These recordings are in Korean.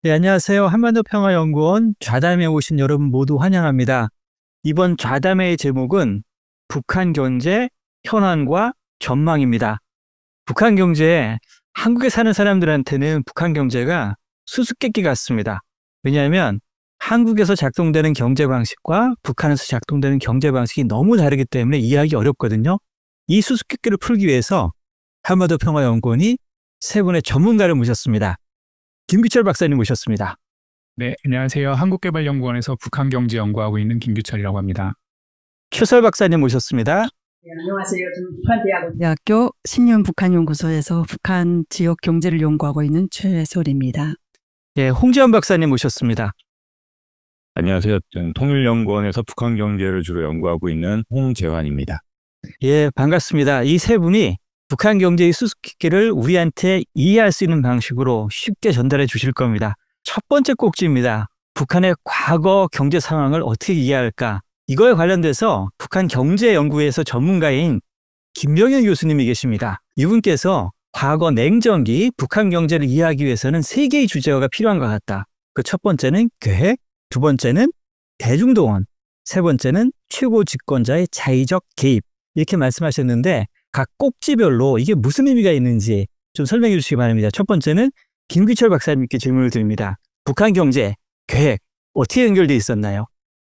네, 안녕하세요. 한반도평화연구원 좌담에 오신 여러분 모두 환영합니다. 이번 좌담회의 제목은 북한 경제 현안과 전망입니다. 북한 경제, 한국에 사는 사람들한테는 북한 경제가 수수께끼 같습니다. 왜냐하면 한국에서 작동되는 경제 방식과 북한에서 작동되는 경제 방식이 너무 다르기 때문에 이해하기 어렵거든요. 이 수수께끼를 풀기 위해서 한반도평화연구원이 세 분의 전문가를 모셨습니다. 김규철 박사님 모셨습니다. 네, 안녕하세요. 한국개발연구원에서 북한 경제 연구하고 있는 김규철이라고 합니다. 최설 박사님 모셨습니다. 네, 안녕하세요. 저는 북한대학교 신윤북한연구소에서 북한 지역 경제를 연구하고 있는 최설입니다. 예, 홍지연 박사님 모셨습니다. 안녕하세요. 저는 통일연구원에서 북한 경제를 주로 연구하고 있는 홍재환입니다. 예, 반갑습니다. 이 세 분이 북한 경제의 수수께끼를 우리한테 이해할 수 있는 방식으로 쉽게 전달해 주실 겁니다. 첫 번째 꼭지입니다. 북한의 과거 경제 상황을 어떻게 이해할까? 이거에 관련돼서 북한 경제연구에서 전문가인 김병현 교수님이 계십니다. 이분께서 과거 냉전기 북한 경제를 이해하기 위해서는 세 개의 주제어가 필요한 것 같다. 그 첫 번째는 계획, 두 번째는 대중동원, 세 번째는 최고 집권자의 자의적 개입. 이렇게 말씀하셨는데 각 꼭지별로 이게 무슨 의미가 있는지 좀 설명해 주시기 바랍니다. 첫 번째는 김규철 박사님께 질문을 드립니다. 북한 경제, 계획 어떻게 연결돼 있었나요?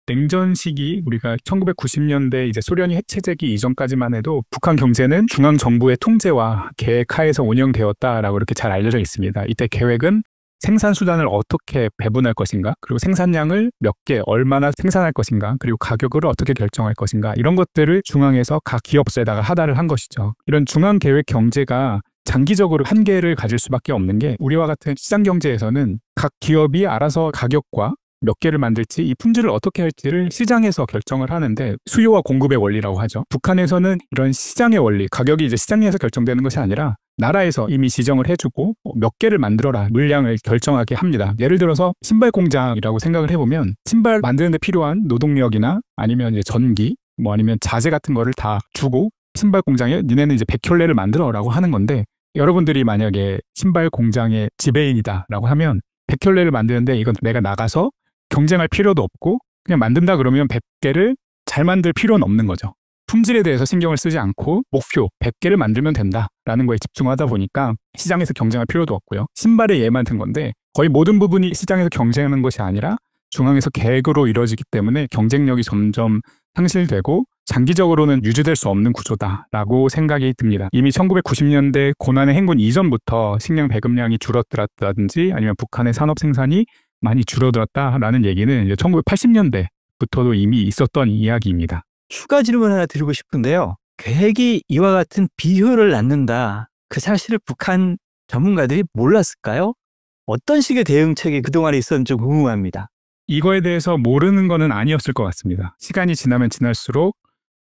냉전 시기 우리가 1990년대 이제 소련이 해체되기 이전까지만 해도 북한 경제는 중앙 정부의 통제와 계획 하에서 운영되었다라고 이렇게 잘 알려져 있습니다. 이때 계획은 생산 수단을 어떻게 배분할 것인가, 그리고 생산량을 몇 개, 얼마나 생산할 것인가, 그리고 가격을 어떻게 결정할 것인가, 이런 것들을 중앙에서 각 기업에다가 하달을 한 것이죠. 이런 중앙 계획 경제가 장기적으로 한계를 가질 수밖에 없는 게, 우리와 같은 시장 경제에서는 각 기업이 알아서 가격과 몇 개를 만들지, 이 품질을 어떻게 할지를 시장에서 결정을 하는데, 수요와 공급의 원리라고 하죠. 북한에서는 이런 시장의 원리, 가격이 이제 시장에서 결정되는 것이 아니라 나라에서 이미 지정을 해주고 몇 개를 만들어라, 물량을 결정하게 합니다. 예를 들어서 신발 공장이라고 생각을 해보면, 신발 만드는 데 필요한 노동력이나 아니면 이제 전기, 아니면 자재 같은 거를 다 주고 신발 공장에 니네는 이제 100켤레를 만들어라고 하는 건데, 여러분들이 만약에 신발 공장의 지배인이다라고 하면 100켤레를 만드는데 이건 내가 나가서 경쟁할 필요도 없고 그냥 만든다 그러면 100개를 잘 만들 필요는 없는 거죠. 품질에 대해서 신경을 쓰지 않고 목표 100개를 만들면 된다라는 거에 집중하다 보니까 시장에서 경쟁할 필요도 없고요. 신발의 예만 든 건데 거의 모든 부분이 시장에서 경쟁하는 것이 아니라 중앙에서 계획으로 이루어지기 때문에 경쟁력이 점점 상실되고 장기적으로는 유지될 수 없는 구조다라고 생각이 듭니다. 이미 1990년대 고난의 행군 이전부터 식량 배급량이 줄어들었다든지 아니면 북한의 산업 생산이 많이 줄어들었다라는 얘기는 이제 1980년대부터도 이미 있었던 이야기입니다. 추가 질문 하나 드리고 싶은데요. 계획이 이와 같은 비효율을 낳는다. 그 사실을 북한 전문가들이 몰랐을까요? 어떤 식의 대응책이 그동안에 있었는지 궁금합니다. 이거에 대해서 모르는 거는 아니었을 것 같습니다. 시간이 지나면 지날수록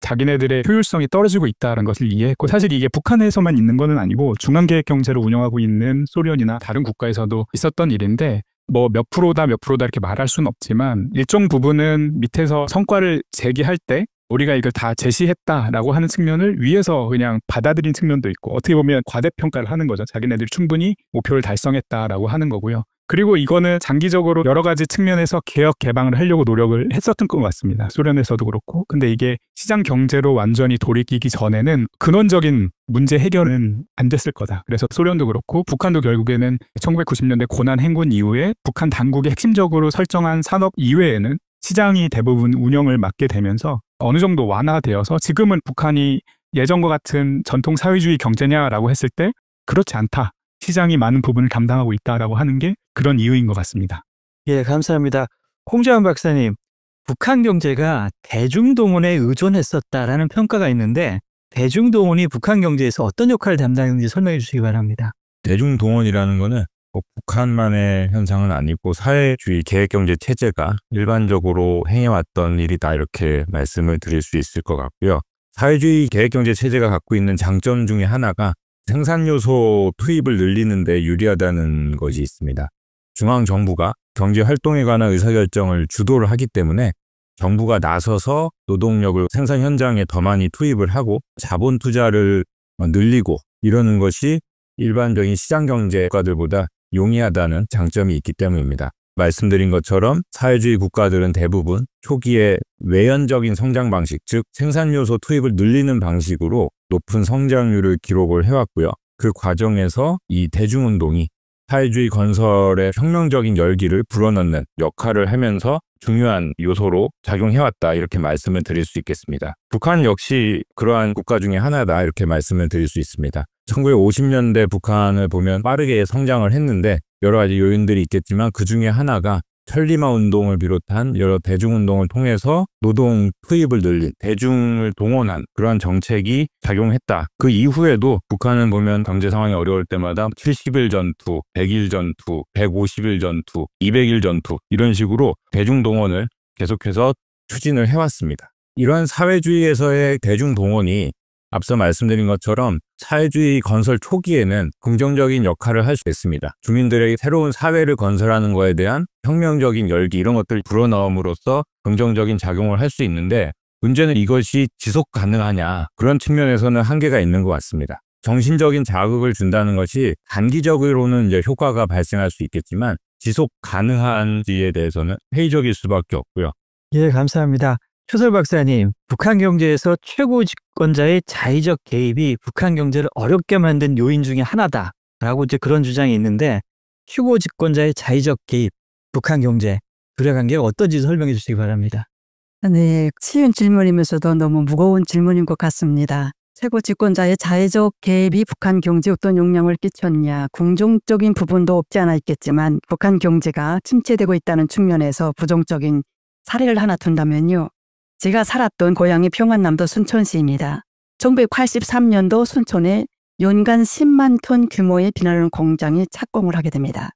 자기네들의 효율성이 떨어지고 있다는 것을 이해했고, 사실 이게 북한에서만 있는 거는 아니고 중앙계획 경제를 운영하고 있는 소련이나 다른 국가에서도 있었던 일인데, 몇 프로다 이렇게 말할 수는 없지만 일정 부분은 밑에서 성과를 제기할 때 우리가 이걸 다 제시했다라고 하는 측면을 위에서 그냥 받아들인 측면도 있고, 어떻게 보면 과대평가를 하는 거죠. 자기네들이 충분히 목표를 달성했다라고 하는 거고요. 그리고 이거는 장기적으로 여러 가지 측면에서 개혁 개방을 하려고 노력을 했었던 것 같습니다. 소련에서도 그렇고. 근데 이게 시장 경제로 완전히 돌이키기 전에는 근원적인 문제 해결은 안 됐을 거다. 그래서 소련도 그렇고 북한도 결국에는 1990년대 고난 행군 이후에 북한 당국이 핵심적으로 설정한 산업 이외에는 시장이 대부분 운영을 맡게 되면서 어느 정도 완화되어서 지금은 북한이 예전과 같은 전통 사회주의 경제냐라고 했을 때 그렇지 않다. 시장이 많은 부분을 담당하고 있다라고 하는 게 그런 이유인 것 같습니다. 예, 감사합니다. 홍재환 박사님, 북한 경제가 대중동원에 의존했었다라는 평가가 있는데 대중동원이 북한 경제에서 어떤 역할을 담당했는지 설명해 주시기 바랍니다. 대중동원이라는 거는 꼭 북한만의 현상은 아니고 사회주의 계획경제 체제가 일반적으로 행해왔던 일이다, 이렇게 말씀을 드릴 수 있을 것 같고요. 사회주의 계획경제 체제가 갖고 있는 장점 중에 하나가 생산요소 투입을 늘리는 데 유리하다는 것이 있습니다. 중앙정부가 경제활동에 관한 의사결정을 주도를 하기 때문에 정부가 나서서 노동력을 생산 현장에 더 많이 투입을 하고 자본 투자를 늘리고 이러는 것이 일반적인 시장경제 국가들보다 용이하다는 장점이 있기 때문입니다. 말씀드린 것처럼 사회주의 국가들은 대부분 초기에 외연적인 성장 방식, 즉 생산 요소 투입을 늘리는 방식으로 높은 성장률을 기록을 해왔고요. 그 과정에서 이 대중운동이 사회주의 건설의 혁명적인 열기를 불어넣는 역할을 하면서 중요한 요소로 작용해왔다, 이렇게 말씀을 드릴 수 있겠습니다. 북한 역시 그러한 국가 중에 하나다, 이렇게 말씀을 드릴 수 있습니다. 1950년대 북한을 보면 빠르게 성장을 했는데 여러 가지 요인들이 있겠지만 그 중에 하나가 천리마 운동을 비롯한 여러 대중운동을 통해서 노동 투입을 늘린, 대중을 동원한 그러한 정책이 작용했다. 그 이후에도 북한은 보면 경제 상황이 어려울 때마다 70일 전투, 100일 전투, 150일 전투, 200일 전투, 이런 식으로 대중동원을 계속해서 추진을 해왔습니다. 이러한 사회주의에서의 대중동원이 앞서 말씀드린 것처럼 사회주의 건설 초기에는 긍정적인 역할을 할 수 있습니다. 주민들에게 새로운 사회를 건설하는 것에 대한 혁명적인 열기, 이런 것들을 불어넣음으로써 긍정적인 작용을 할 수 있는데, 문제는 이것이 지속 가능하냐, 그런 측면에서는 한계가 있는 것 같습니다. 정신적인 자극을 준다는 것이 단기적으로는 이제 효과가 발생할 수 있겠지만 지속 가능한지에 대해서는 회의적일 수밖에 없고요. 예, 감사합니다. 최설 박사님, 북한 경제에서 최고 집권자의 자의적 개입이 북한 경제를 어렵게 만든 요인 중에 하나다라고 이제 그런 주장이 있는데, 최고 집권자의 자의적 개입, 북한 경제, 둘의 관계가 어떤지 설명해 주시기 바랍니다. 네, 쉬운 질문이면서도 너무 무거운 질문인 것 같습니다. 최고 집권자의 자의적 개입이 북한 경제에 어떤 영향을 끼쳤냐, 긍정적인 부분도 없지 않아 있겠지만 북한 경제가 침체되고 있다는 측면에서 부정적인 사례를 하나 든다면요. 제가 살았던 고향이 평안남도 순천시입니다. 1983년도 순천에 연간 10만 톤 규모의 비나른 공장이 착공을 하게 됩니다.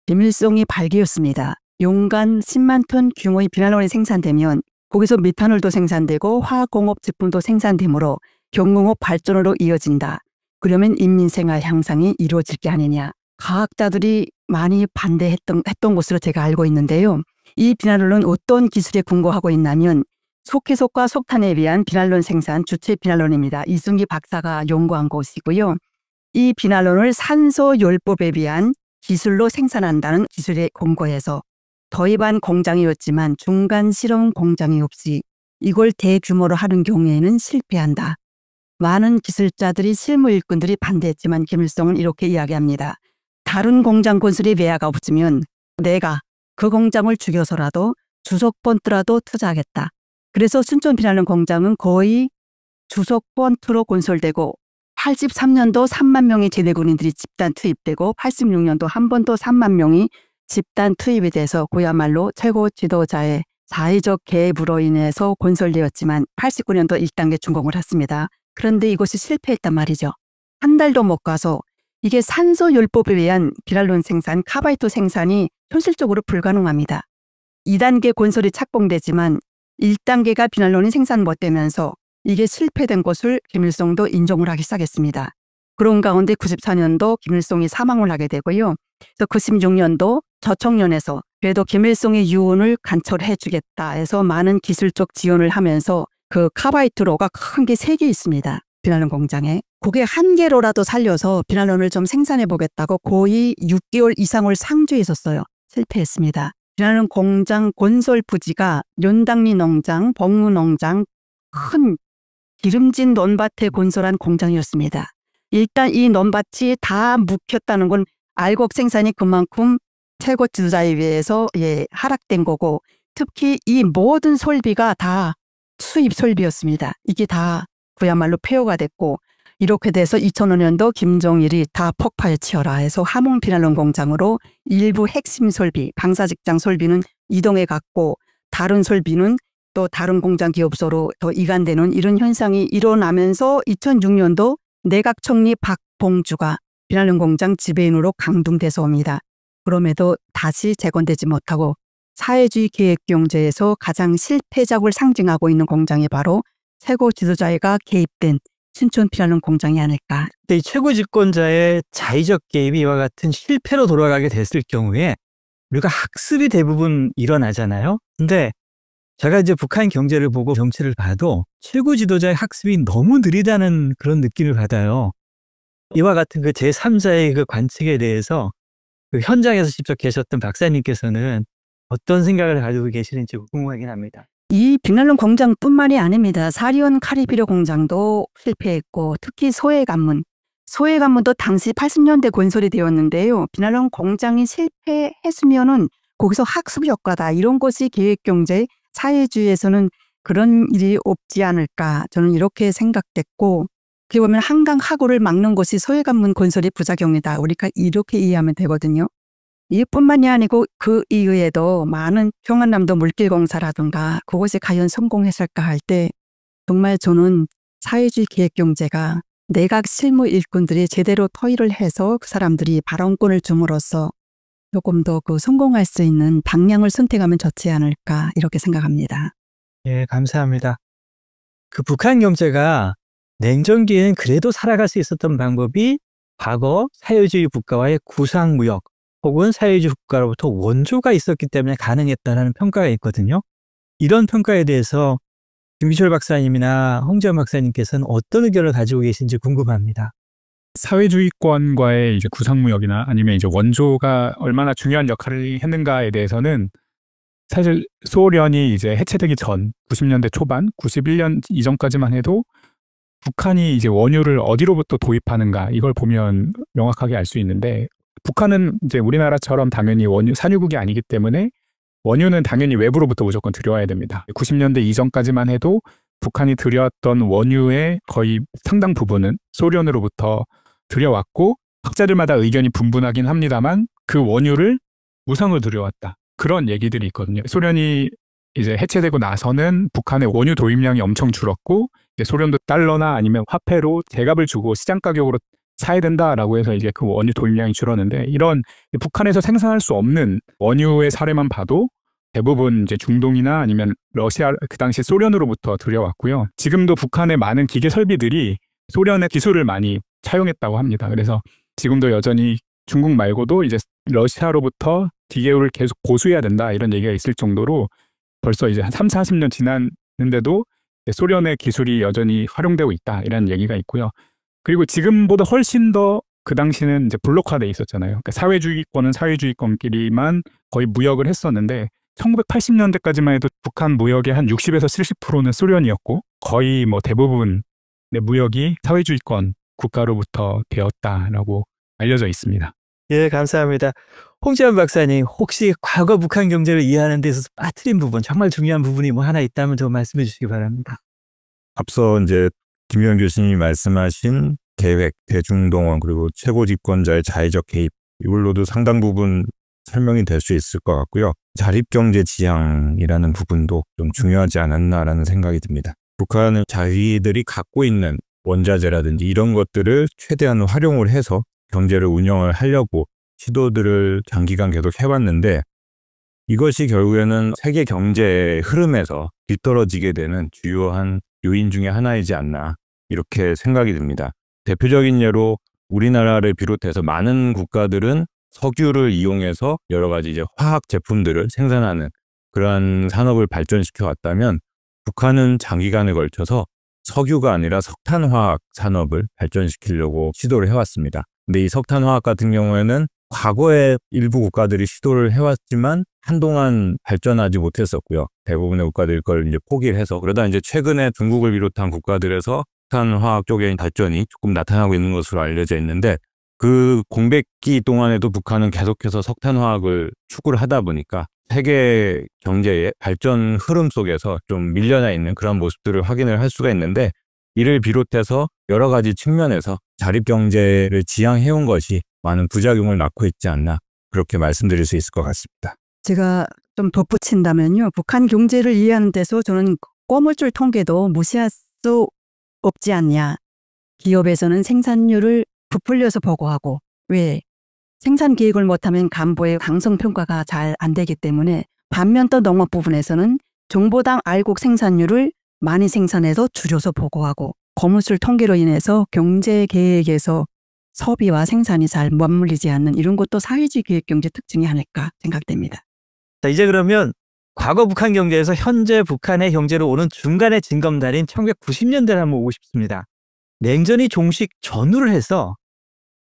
김일성이 발기였습니다. 연간 10만 톤 규모의 비나른이 생산되면 거기서 미탄올도 생산되고 화공업 제품도 생산되므로 경공업 발전으로 이어진다. 그러면 인민생활 향상이 이루어질 게 아니냐. 과학자들이 많이 반대했던 것으로 제가 알고 있는데요. 이 비나른은 어떤 기술에 근거하고 있냐면 속해속과 속탄에 의한 비난론 생산 주체 비난론입니다. 이승기 박사가 연구한 것이고요. 이 비난론을 산소열법에 의한 기술로 생산한다는 기술에 근거해서 도입한 공장이었지만 중간 실험 공장이 없이 이걸 대규모로 하는 경우에는 실패한다. 많은 기술자들이 실무 일꾼들이 반대했지만 김일성은 이렇게 이야기합니다. 다른 공장 건설에 외야가 없으면 내가 그 공장을 죽여서라도 주석 펀트라도 투자하겠다. 그래서 순천 비난론 공장은 거의 주석 펀트로 건설되고 83년도 3만 명의 제대군인들이 집단 투입되고 86년도 한 번 더 3만 명이 집단 투입이 돼서 그야말로 최고 지도자의 자의적 개입으로 인해서 건설되었지만 89년도 1단계 준공을 했습니다. 그런데 이것이 실패했단 말이죠. 한 달도 못 가서 이게 산소열법에 의한 비난론 생산, 카바이트 생산이 현실적으로 불가능합니다. 2단계 건설이 착공되지만 1단계가 비난론이 생산 못되면서 이게 실패된 것을 김일성도 인정을 하기 시작했습니다. 그런 가운데 94년도 김일성이 사망을 하게 되고요. 그래서 96년도 저청년에서 그래도 김일성의 유언을 관철해 주겠다 해서 많은 기술적 지원을 하면서 그 카바이트로가 큰 게 3개 있습니다. 비난론 공장에. 그게 1개로라도 살려서 비난론을 좀 생산해 보겠다고 거의 6개월 이상을 상주했었어요. 실패했습니다. 비난론 공장 건설 부지가 연당리 농장, 복무 농장, 큰 기름진 논밭에 건설한 공장이었습니다. 일단 이 논밭이 다 묵혔다는 건 알곡 생산이 그만큼 최고 지도자에 의해서 하락된 거고, 특히 이 모든 설비가 다 수입 설비였습니다. 이게 다 그야말로 폐허가 됐고, 이렇게 돼서 2005년도 김정일이 다 폭파에 치여라 해서 함흥 비난론 공장으로 일부 핵심 설비, 방사직장 설비는 이동해 갔고 다른 설비는 또 다른 공장 기업소로 더 이관되는 이런 현상이 일어나면서 2006년도 내각 총리 박봉주가 비난론 공장 지배인으로 강등돼서 옵니다. 그럼에도 다시 재건되지 못하고 사회주의 계획경제에서 가장 실패작을 상징하고 있는 공장이 바로 최고 지도자가 개입된 순천 비난론 공장이 아닐까. 이 최고 집권자의 자의적 개입이 이와 같은 실패로 돌아가게 됐을 경우에 우리가 학습이 대부분 일어나잖아요. 근데 제가 이제 북한 경제를 보고 정치를 봐도 최고 지도자의 학습이 너무 느리다는 그런 느낌을 받아요. 이와 같은 그 제3자의 그 관측에 대해서 그 현장에서 직접 계셨던 박사님께서는 어떤 생각을 가지고 계시는지 궁금하긴 합니다. 이 빅난론 공장뿐만이 아닙니다. 사리온 카리비료 공장도 실패했고 특히 소해관문도 당시 80년대 건설이 되었는데요. 빅난론 공장이 실패했으면은 거기서 학습 효과다 이런 것이 계획경제 사회주의에서는 그런 일이 없지 않을까 저는 이렇게 생각됐고 어떻게 보면 한강 하구를 막는 것이 소해관문 건설의 부작용이다. 우리가 이렇게 이해하면 되거든요. 이뿐만이 아니고 그 이외에도 많은 평안남도 물길공사라든가 그것이 과연 성공했을까 할 때 정말 저는 사회주의 계획경제가 내각 실무 일꾼들이 제대로 토의를 해서 그 사람들이 발언권을 줌으로써 조금 더 그 성공할 수 있는 방향을 선택하면 좋지 않을까 이렇게 생각합니다. 예, 감사합니다. 그 북한 경제가 냉전기에는 그래도 살아갈 수 있었던 방법이 과거 사회주의 국가와의 구상무역 혹은 사회주의 국가로부터 원조가 있었기 때문에 가능했다는 평가가 있거든요. 이런 평가에 대해서 김기철 박사님이나 홍지연 박사님께서는 어떤 의견을 가지고 계신지 궁금합니다. 사회주의권과의 이제 구상무역이나 아니면 이제 원조가 얼마나 중요한 역할을 했는가에 대해서는 사실 소련이 이제 해체되기 전 90년대 초반, 91년 이전까지만 해도 북한이 이제 원유를 어디로부터 도입하는가 이걸 보면 명확하게 알 수 있는데 북한은 이제 우리나라처럼 당연히 원유 산유국이 아니기 때문에 원유는 당연히 외부로부터 무조건 들여와야 됩니다. 90년대 이전까지만 해도 북한이 들여왔던 원유의 거의 상당 부분은 소련으로부터 들여왔고 학자들마다 의견이 분분하긴 합니다만 그 원유를 무상으로 들여왔다. 그런 얘기들이 있거든요. 소련이 이제 해체되고 나서는 북한의 원유 도입량이 엄청 줄었고 이제 소련도 달러나 아니면 화폐로 제값을 주고 시장 가격으로 사야 된다라고 해서 이제 그 원유 도입량이 줄었는데 이런 북한에서 생산할 수 없는 원유의 사례만 봐도 대부분 이제 중동이나 아니면 러시아 그 당시 소련으로부터 들여왔고요. 지금도 북한의 많은 기계 설비들이 소련의 기술을 많이 차용했다고 합니다. 그래서 지금도 여전히 중국 말고도 이제 러시아로부터 기계를 계속 고수해야 된다 이런 얘기가 있을 정도로 벌써 이제 한 30-40년 지났는데도 소련의 기술이 여전히 활용되고 있다 이런 얘기가 있고요. 그리고 지금보다 훨씬 더 그 당시는 이제 블록화돼 있었잖아요. 그러니까 사회주의권은 사회주의권끼리만 거의 무역을 했었는데 1980년대까지만 해도 북한 무역의 한 60에서 70%는 소련이었고 거의 뭐 대부분의 무역이 사회주의권 국가로부터 되었다라고 알려져 있습니다. 예, 감사합니다. 홍지연 박사님, 혹시 과거 북한 경제를 이해하는 데 있어서 빠뜨린 부분, 정말 중요한 부분이 뭐 하나 있다면 좀 말씀해 주시기 바랍니다. 앞서 이제 김유현 교수님이 말씀하신 계획, 대중동원 그리고 최고 집권자의 자의적 개입 이걸로도 상당 부분 설명이 될 수 있을 것 같고요. 자립경제 지향이라는 부분도 좀 중요하지 않았나라는 생각이 듭니다. 북한은 자위들이 갖고 있는 원자재라든지 이런 것들을 최대한 활용을 해서 경제를 운영을 하려고 시도들을 장기간 계속 해왔는데 이것이 결국에는 세계 경제의 흐름에서 뒤떨어지게 되는 주요한 요인 중에 하나이지 않나 이렇게 생각이 듭니다. 대표적인 예로 우리나라를 비롯해서 많은 국가들은 석유를 이용해서 여러 가지 이제 화학 제품들을 생산하는 그러한 산업을 발전시켜 왔다면 북한은 장기간에 걸쳐서 석유가 아니라 석탄화학 산업을 발전시키려고 시도를 해왔습니다. 근데 이 석탄화학 같은 경우에는 과거에 일부 국가들이 시도를 해왔지만 한동안 발전하지 못했었고요. 대부분의 국가들이 그걸 이제 포기를 해서 그러다 이제 최근에 중국을 비롯한 국가들에서 석탄화학 쪽의 발전이 조금 나타나고 있는 것으로 알려져 있는데 그 공백기 동안에도 북한은 계속해서 석탄화학을 추구를 하다 보니까 세계 경제의 발전 흐름 속에서 좀 밀려나 있는 그런 모습들을 확인을 할 수가 있는데 이를 비롯해서 여러 가지 측면에서 자립경제를 지향해온 것이 많은 부작용을 낳고 있지 않나 그렇게 말씀드릴 수 있을 것 같습니다. 제가 좀 덧붙인다면요. 북한 경제를 이해하는 데서 저는 꼬물줄 통계도 무시할 수 없지 않냐. 기업에서는 생산률을 부풀려서 보고하고 왜? 생산 계획을 못하면 간부의 강성평가가 잘 안 되기 때문에 반면 또 농업 부분에서는 정보당 알곡 생산률을 많이 생산해서 줄여서 보고하고 거물줄 통계로 인해서 경제 계획에서 소비와 생산이 잘 맞물리지 않는 이런 것도 사회주의 계획경제 특징이 아닐까 생각됩니다. 자, 이제 그러면 과거 북한 경제에서 현재 북한의 경제로 오는 중간의 징검다리인 1990년대를 한번 보고 싶습니다. 냉전이 종식 전후를 해서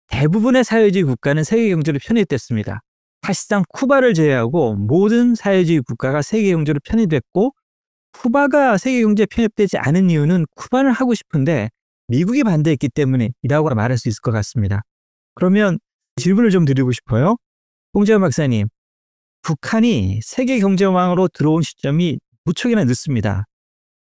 대부분의 사회주의 국가는 세계 경제로 편입됐습니다. 사실상 쿠바를 제외하고 모든 사회주의 국가가 세계 경제로 편입됐고, 쿠바가 세계 경제에 편입되지 않은 이유는 쿠바는 하고 싶은데 미국이 반대했기 때문이라고 말할 수 있을 것 같습니다. 그러면 질문을 좀 드리고 싶어요. 홍재원 박사님, 북한이 세계 경제망으로 들어온 시점이 무척이나 늦습니다.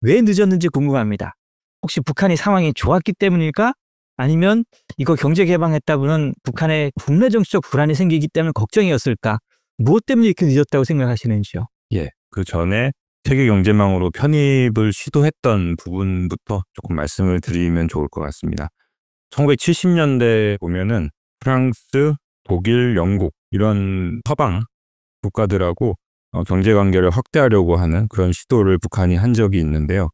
왜 늦었는지 궁금합니다. 혹시 북한이 상황이 좋았기 때문일까? 아니면 이거 경제 개방했다고는 북한의 국내 정치적 불안이 생기기 때문에 걱정이었을까? 무엇 때문에 이렇게 늦었다고 생각하시는지요? 예, 그 전에 세계 경제망으로 편입을 시도했던 부분부터 조금 말씀을 드리면 좋을 것 같습니다. 1970년대 보면은 프랑스, 독일, 영국 이런 서방 국가들하고 경제 관계를 확대하려고 하는 그런 시도를 북한이 한 적이 있는데요.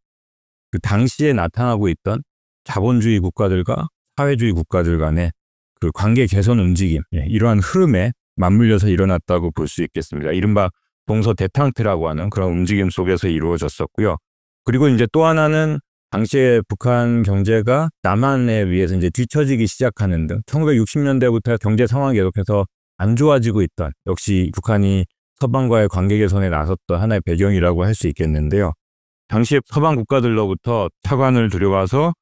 그 당시에 나타나고 있던 자본주의 국가들과 사회주의 국가들 간의 그 관계 개선 움직임, 이러한 흐름에 맞물려서 일어났다고 볼 수 있겠습니다. 이른바 동서 대탕트라고 하는 그런 움직임 속에서 이루어졌었고요. 그리고 이제 또 하나는 당시에 북한 경제가 남한에 비해서 이제 뒤처지기 시작하는 등 1960년대부터 경제 상황이 계속해서 안 좋아지고 있던, 역시 북한이 서방과의 관계 개선에 나섰던 하나의 배경이라고 할 수 있겠는데요. 당시에 서방 국가들로부터 차관을 들여와서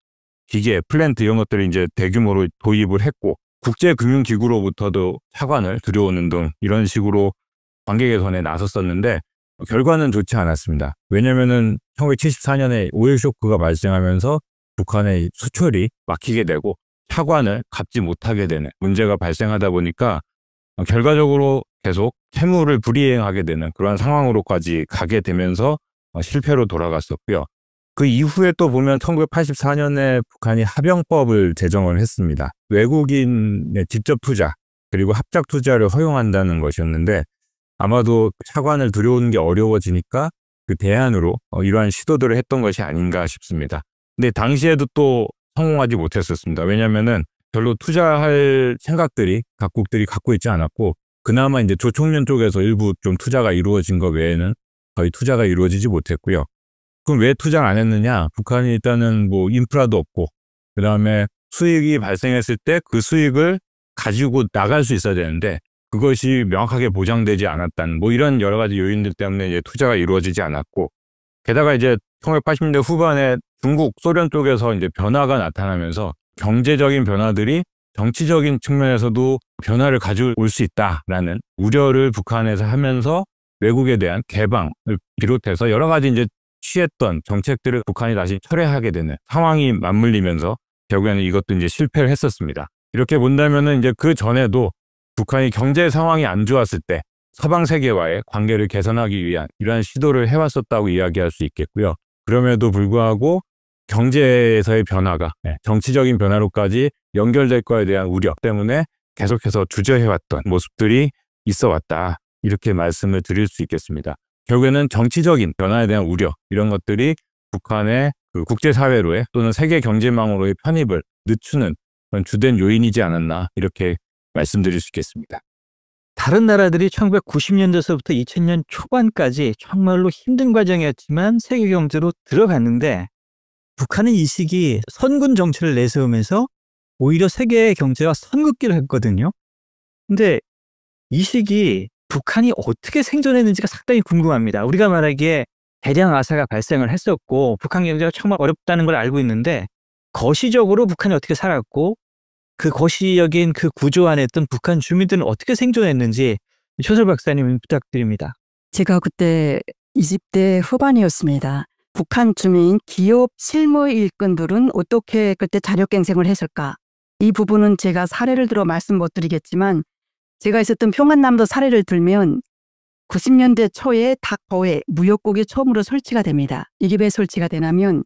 기계, 플랜트 이런 것들을 이제 대규모로 도입을 했고, 국제금융기구로부터도 차관을 들여오는 등 이런 식으로 관계 개선에 나섰었는데 결과는 좋지 않았습니다. 왜냐면은 1974년에 오일 쇼크가 발생하면서 북한의 수출이 막히게 되고 차관을 갚지 못하게 되는 문제가 발생하다 보니까 결과적으로 계속 채무를 불이행하게 되는 그러한 상황으로까지 가게 되면서 실패로 돌아갔었고요. 그 이후에 또 보면 1984년에 북한이 합병법을 제정을 했습니다. 외국인의 직접 투자 그리고 합작 투자를 허용한다는 것이었는데, 아마도 차관을 들여오는 게 어려워지니까 그 대안으로 이러한 시도들을 했던 것이 아닌가 싶습니다. 근데 당시에도 또 성공하지 못했었습니다. 왜냐면은 별로 투자할 생각들이 각국들이 갖고 있지 않았고, 그나마 이제 조총련 쪽에서 일부 좀 투자가 이루어진 것 외에는 거의 투자가 이루어지지 못했고요. 그럼 왜 투자를 안 했느냐? 북한이 일단은 뭐 인프라도 없고, 그 다음에 수익이 발생했을 때 그 수익을 가지고 나갈 수 있어야 되는데 그것이 명확하게 보장되지 않았다는 뭐 이런 여러 가지 요인들 때문에 이제 투자가 이루어지지 않았고, 게다가 이제 1980년대 후반에 중국, 소련 쪽에서 이제 변화가 나타나면서 경제적인 변화들이 정치적인 측면에서도 변화를 가져올 수 있다라는 우려를 북한에서 하면서 외국에 대한 개방을 비롯해서 여러 가지 이제 취했던 정책들을 북한이 다시 철회하게 되는 상황이 맞물리면서 결국에는 이것도 이제 실패를 했었습니다. 이렇게 본다면은 이제 그 전에도 북한이 경제 상황이 안 좋았을 때 서방 세계와의 관계를 개선하기 위한 이러한 시도를 해왔었다고 이야기할 수 있겠고요. 그럼에도 불구하고 경제에서의 변화가 정치적인 변화로까지 연결될 거에 대한 우려 때문에 계속해서 주저해왔던 모습들이 있어 왔다, 이렇게 말씀을 드릴 수 있겠습니다. 결국에는 정치적인 변화에 대한 우려, 이런 것들이 북한의 그 국제사회로의 또는 세계 경제망으로의 편입을 늦추는 그런 주된 요인이지 않았나, 이렇게 말씀드릴 수 있겠습니다. 다른 나라들이 1990년대서부터 2000년 초반까지 정말로 힘든 과정이었지만 세계 경제로 들어갔는데, 북한은 이 시기 선군 정책을 내세우면서 오히려 세계 경제와 선긋기를 했거든요. 근데 이 시기 북한이 어떻게 생존했는지가 상당히 궁금합니다. 우리가 말하기에 대량 아사가 발생을 했었고 북한 경제가 정말 어렵다는 걸 알고 있는데, 거시적으로 북한이 어떻게 살았고 그 거시적인 그 구조 안에 있던 북한 주민들은 어떻게 생존했는지 최설 박사님 부탁드립니다. 제가 그때 20대 후반이었습니다. 북한 주민 기업 실무 일꾼들은 어떻게 그때 자력갱생을 했을까? 이 부분은 제가 사례를 들어 말씀 못 드리겠지만, 제가 있었던 평안남도 사례를 들면 90년대 초에 닥터에 무역국이 처음으로 설치가 됩니다. 이게 왜 설치가 되냐면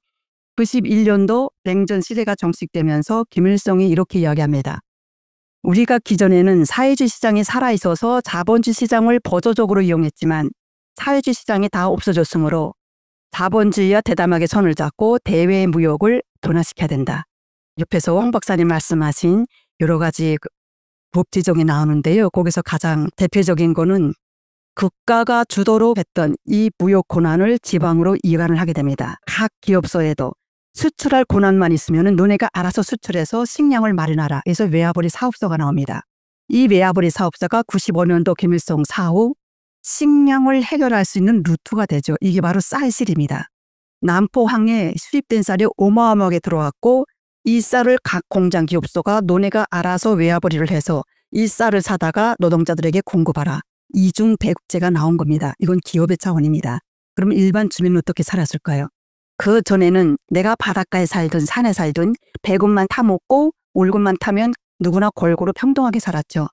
91년도 냉전 시대가 종식되면서 김일성이 이렇게 이야기합니다. 우리가 기존에는 사회주의 시장이 살아있어서 자본주의 시장을 보조적으로 이용했지만 사회주의 시장이 다 없어졌으므로 자본주의와 대담하게 손을 잡고 대외 무역을 둔화시켜야 된다. 옆에서 황 박사님 말씀하신 여러 가지 법 지정이 나오는데요. 거기서 가장 대표적인 거는 국가가 주도로 했던 이 무역 권한을 지방으로 이관을 하게 됩니다. 각 기업소에도 수출할 권한만 있으면 너네가 알아서 수출해서 식량을 마련하라. 그래서 외화벌이 사업소가 나옵니다. 이 외화벌이 사업소가 95년도 김일성 사후 식량을 해결할 수 있는 루트가 되죠. 이게 바로 쌀실입니다. 남포항에 수입된 쌀이 어마어마하게 들어왔고 이 쌀을 각 공장 기업소가 너네가 알아서 외화벌이를 해서 이 쌀을 사다가 노동자들에게 공급하라. 이중 배급제가 나온 겁니다. 이건 기업의 차원입니다. 그럼 일반 주민은 어떻게 살았을까요? 그 전에는 내가 바닷가에 살든 산에 살든 배급만 타먹고 월급만 타면 누구나 골고루 평등하게 살았죠.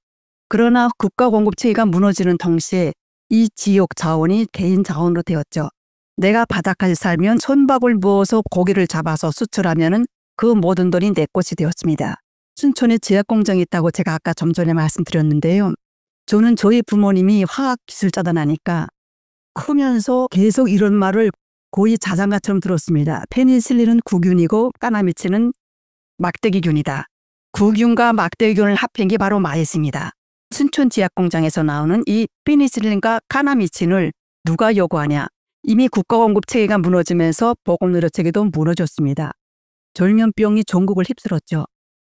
그러나 국가 공급 체계가 무너지는 동시에 이 지역 자원이 개인 자원으로 되었죠. 내가 바닷가에 살면 손밥을 부어서 고기를 잡아서 수출하면은 그 모든 돈이 내 것이 되었습니다. 춘천에 제약공장이 있다고 제가 아까 좀 전에 말씀드렸는데요. 저는 저희 부모님이 화학기술자다 나니까 크면서 계속 이런 말을 거의 자장가처럼 들었습니다. 페니실린은 구균이고 까나미친은 막대기균이다. 구균과 막대기균을 합한 게 바로 마이스입니다. 춘천 제약공장에서 나오는 이 페니실린과 까나미친을 누가 요구하냐. 이미 국가공급 체계가 무너지면서 보건의료 체계도 무너졌습니다. 전염병이 전국을 휩쓸었죠.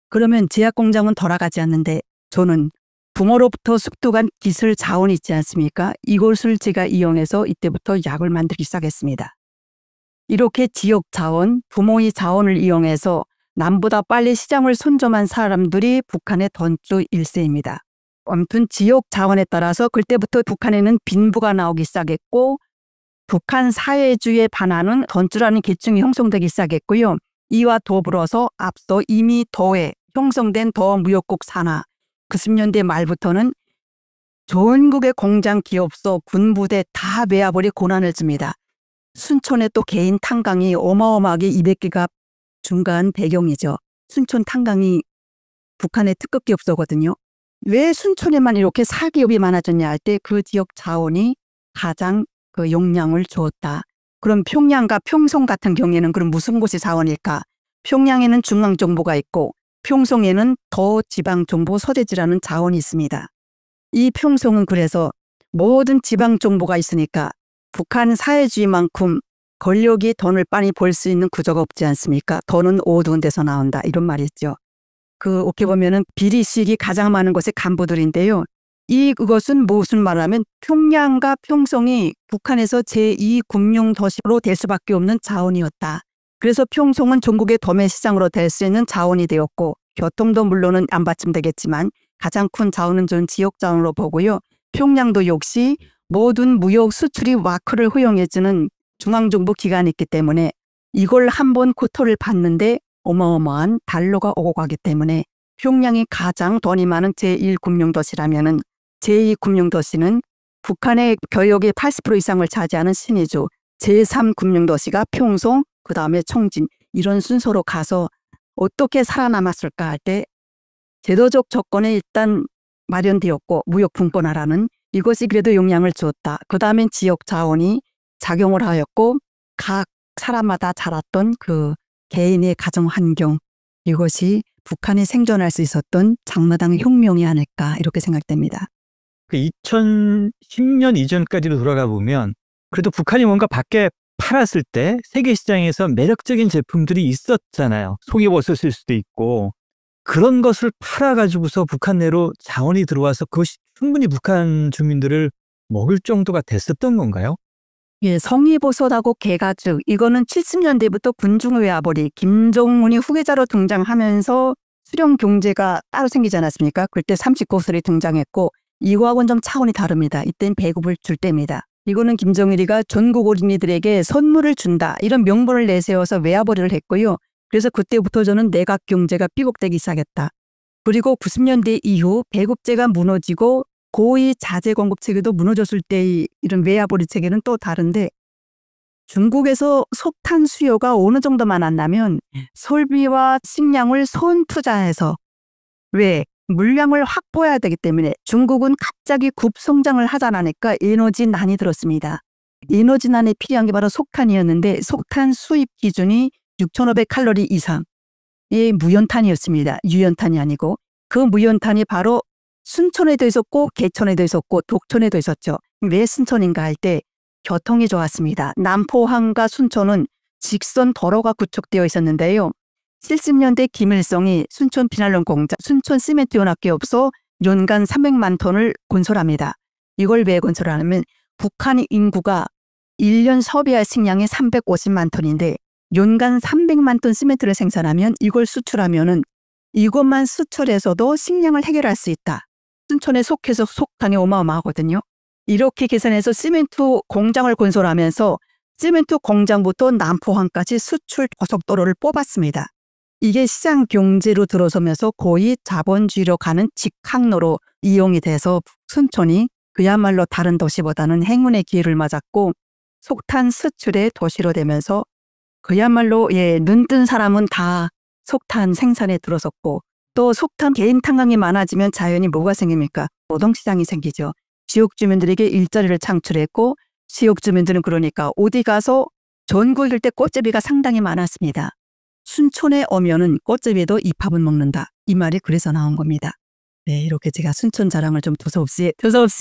그러면 제약공장은 돌아가지 않는데 저는 부모로부터 습득한 기술 자원이 있지 않습니까? 이것을 제가 이용해서 이때부터 약을 만들기 시작했습니다. 이렇게 지역 자원, 부모의 자원을 이용해서 남보다 빨리 시장을 선점한 사람들이 북한의 던주 1세입니다. 아무튼 지역 자원에 따라서 그때부터 북한에는 빈부가 나오기 시작했고 북한 사회주의에 반하는 던주라는 계층이 형성되기 시작했고요. 이와 더불어서 앞서 이미 더에 형성된 더 무역국 산하 90년대 말부터는 전국의 공장, 기업소, 군부대 다 외화벌이 고난을 줍니다. 순천에 또 개인 탄광이 어마어마하게 200개가 중간 배경이죠. 순천 탄광이 북한의 특급 기업소거든요. 왜 순천에만 이렇게 사기업이 많아졌냐 할 때 그 지역 자원이 가장 그 용량을 주었다. 그럼 평양과 평성 같은 경우에는 그럼 무슨 곳이 자원일까? 평양에는 중앙정보가 있고 평성에는 더 지방정보 서대지라는 자원이 있습니다. 이 평성은 그래서 모든 지방정보가 있으니까 북한 사회주의만큼 권력이 돈을 많이 벌 수 있는 구조가 없지 않습니까? 돈은 어두운 데서 나온다 이런 말이 있죠. 어떻게 보면은 비리식이 가장 많은 곳의 간부들인데요. 이것은 무슨 말하면 평양과 평성이 북한에서 제2금융도시로 될 수밖에 없는 자원이었다. 그래서 평성은 전국의 도매 시장으로 될 수 있는 자원이 되었고 교통도 물론은 안 받침되겠지만 가장 큰 자원은 저는 지역 자원으로 보고요. 평양도 역시 모든 무역 수출이 와크를 허용해주는 중앙정부 기관이 있기 때문에 이걸 한번 고토를 받는데 어마어마한 달러가 오고 가기 때문에 평양이 가장 돈이 많은 제1금융도시라면은 제2금융도시는 북한의 교역의 80% 이상을 차지하는 신의주, 제3금융도시가 평성, 그 다음에 청진 이런 순서로 가서 어떻게 살아남았을까 할 때 제도적 조건이 일단 마련되었고 무역 분권화라는 이것이 그래도 영향을 주었다. 그 다음엔 지역 자원이 작용을 하였고 각 사람마다 자랐던 그 개인의 가정 환경 이것이 북한이 생존할 수 있었던 장마당 혁명이 아닐까 이렇게 생각됩니다. 그 2010년 이전까지로 돌아가 보면 그래도 북한이 뭔가 밖에 팔았을 때 세계 시장에서 매력적인 제품들이 있었잖아요. 송이버섯일 수도 있고 그런 것을 팔아가지고서 북한 내로 자원이 들어와서 그것이 충분히 북한 주민들을 먹을 정도가 됐었던 건가요? 예, 송이버섯하고 게가죽 이거는 70년대부터 군중외화벌이 김정은이 후계자로 등장하면서 수령 경제가 따로 생기지 않았습니까? 그때 39설이 등장했고 이거하고는 좀 차원이 다릅니다. 이때는 배급을 줄 때입니다. 이거는 김정일이가 전국 어린이들에게 선물을 준다 이런 명분을 내세워서 외화벌이를 했고요. 그래서 그때부터 저는 내각 경제가 삐걱대기 시작했다. 그리고 90년대 이후 배급제가 무너지고 고위 자재 공급 체계도 무너졌을 때의 이런 외화벌이 체계는 또 다른데 중국에서 석탄 수요가 어느 정도만 한다면 설비와 식량을 선투자해서 왜? 물량을 확보해야 되기 때문에 중국은 갑자기 급성장을 하자니까 에너지난이 들었습니다. 에너지난에 필요한 게 바로 석탄이었는데 석탄 수입 기준이 6,500칼로리 이상의 무연탄이었습니다. 유연탄이 아니고 그 무연탄이 바로 순천에도 있었고 개천에도 있었고 독천에도 있었죠. 왜 순천인가 할 때 교통이 좋았습니다. 남포항과 순천은 직선 도로가 구축되어 있었는데요. 70년대 김일성이 순천 피날론 공장, 순천 시멘트 연합기업소 연간 300만 톤을 건설합니다. 이걸 왜 건설하냐면 북한 인구가 1년 소비할 식량이 350만 톤인데 연간 300만 톤 시멘트를 생산하면 이걸 수출하면은 이것만 수출해서도 식량을 해결할 수 있다. 순천에 속해서 속탕이 어마어마하거든요. 이렇게 계산해서 시멘트 공장을 건설하면서 시멘트 공장부터 남포항까지 수출 고속도로를 뽑았습니다. 이게 시장 경제로 들어서면서 거의 자본주의로 가는 직항로로 이용이 돼서 순천이 그야말로 다른 도시보다는 행운의 기회를 맞았고 석탄 수출의 도시로 되면서 그야말로 눈뜬 사람은 다 석탄 생산에 들어섰고 또 석탄 개인 탄광이 많아지면 자연히 뭐가 생깁니까? 노동시장이 생기죠. 지역 주민들에게 일자리를 창출했고 지역 주민들은 그러니까 어디 가서 전국 일대 꽃제비가 상당히 많았습니다. 순천에 오면은 꽃제비도 이팝은 먹는다. 이 말이 그래서 나온 겁니다. 네, 이렇게 제가 순천 자랑을 좀 두서없이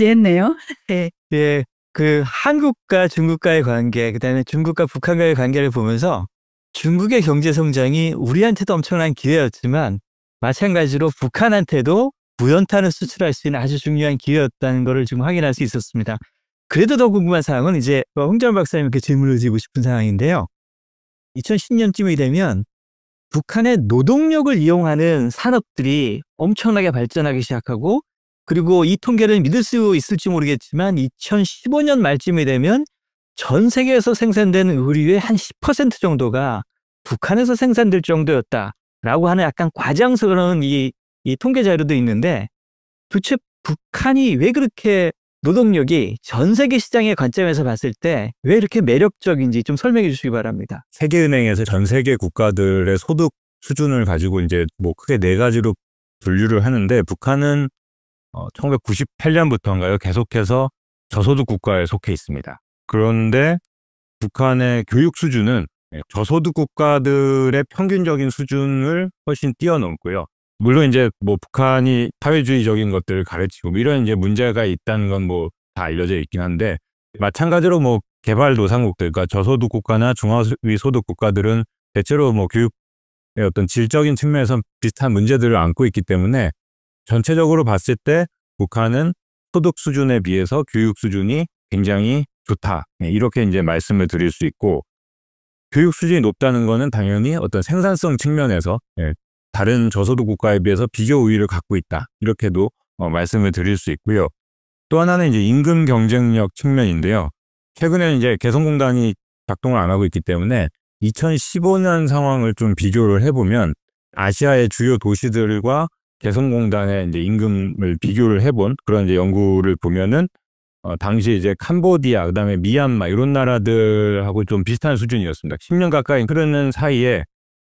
했네요. 네. 예, 그 한국과 중국과의 관계, 그다음에 중국과 북한과의 관계를 보면서 중국의 경제 성장이 우리한테도 엄청난 기회였지만 마찬가지로 북한한테도 무연탄을 수출할 수 있는 아주 중요한 기회였다는 것을 지금 확인할 수 있었습니다. 그래도 더 궁금한 사항은 이제 홍정원 박사님께 질문을 드리고 싶은 상황인데요. 2010년쯤이 되면 북한의 노동력을 이용하는 산업들이 엄청나게 발전하기 시작하고 그리고 이 통계를 믿을 수 있을지 모르겠지만 2015년 말쯤이 되면 전 세계에서 생산된 의류의 한 10% 정도가 북한에서 생산될 정도였다라고 하는 약간 과장스러운 이 통계 자료도 있는데 도대체 북한이 왜 그렇게 노동력이 전 세계 시장의 관점에서 봤을 때 왜 이렇게 매력적인지 좀 설명해 주시기 바랍니다. 세계은행에서 전 세계 국가들의 소득 수준을 가지고 이제 뭐 크게 4가지로 분류를 하는데 북한은 1998년부터인가요? 계속해서 저소득 국가에 속해 있습니다. 그런데 북한의 교육 수준은 저소득 국가들의 평균적인 수준을 훨씬 뛰어넘고요. 물론 이제 뭐 북한이 사회주의적인 것들을 가르치고 이런 이제 문제가 있다는 건 뭐 다 알려져 있긴 한데 마찬가지로 뭐 개발도상국들, 그러니까 저소득 국가나 중하위 소득 국가들은 대체로 뭐 교육의 어떤 질적인 측면에서 비슷한 문제들을 안고 있기 때문에 전체적으로 봤을 때 북한은 소득 수준에 비해서 교육 수준이 굉장히 좋다. 이렇게 이제 말씀을 드릴 수 있고 교육 수준이 높다는 거는 당연히 어떤 생산성 측면에서 다른 저소득 국가에 비해서 비교 우위를 갖고 있다. 이렇게도 말씀을 드릴 수 있고요. 또 하나는 이제 임금 경쟁력 측면인데요. 최근에 이제 개성공단이 작동을 안 하고 있기 때문에 2015년 상황을 좀 비교를 해보면 아시아의 주요 도시들과 개성공단의 이제 임금을 비교를 해본 그런 이제 연구를 보면은 당시 이제 캄보디아, 그다음에 미얀마 이런 나라들하고 좀 비슷한 수준이었습니다. 10년 가까이 흐르는 사이에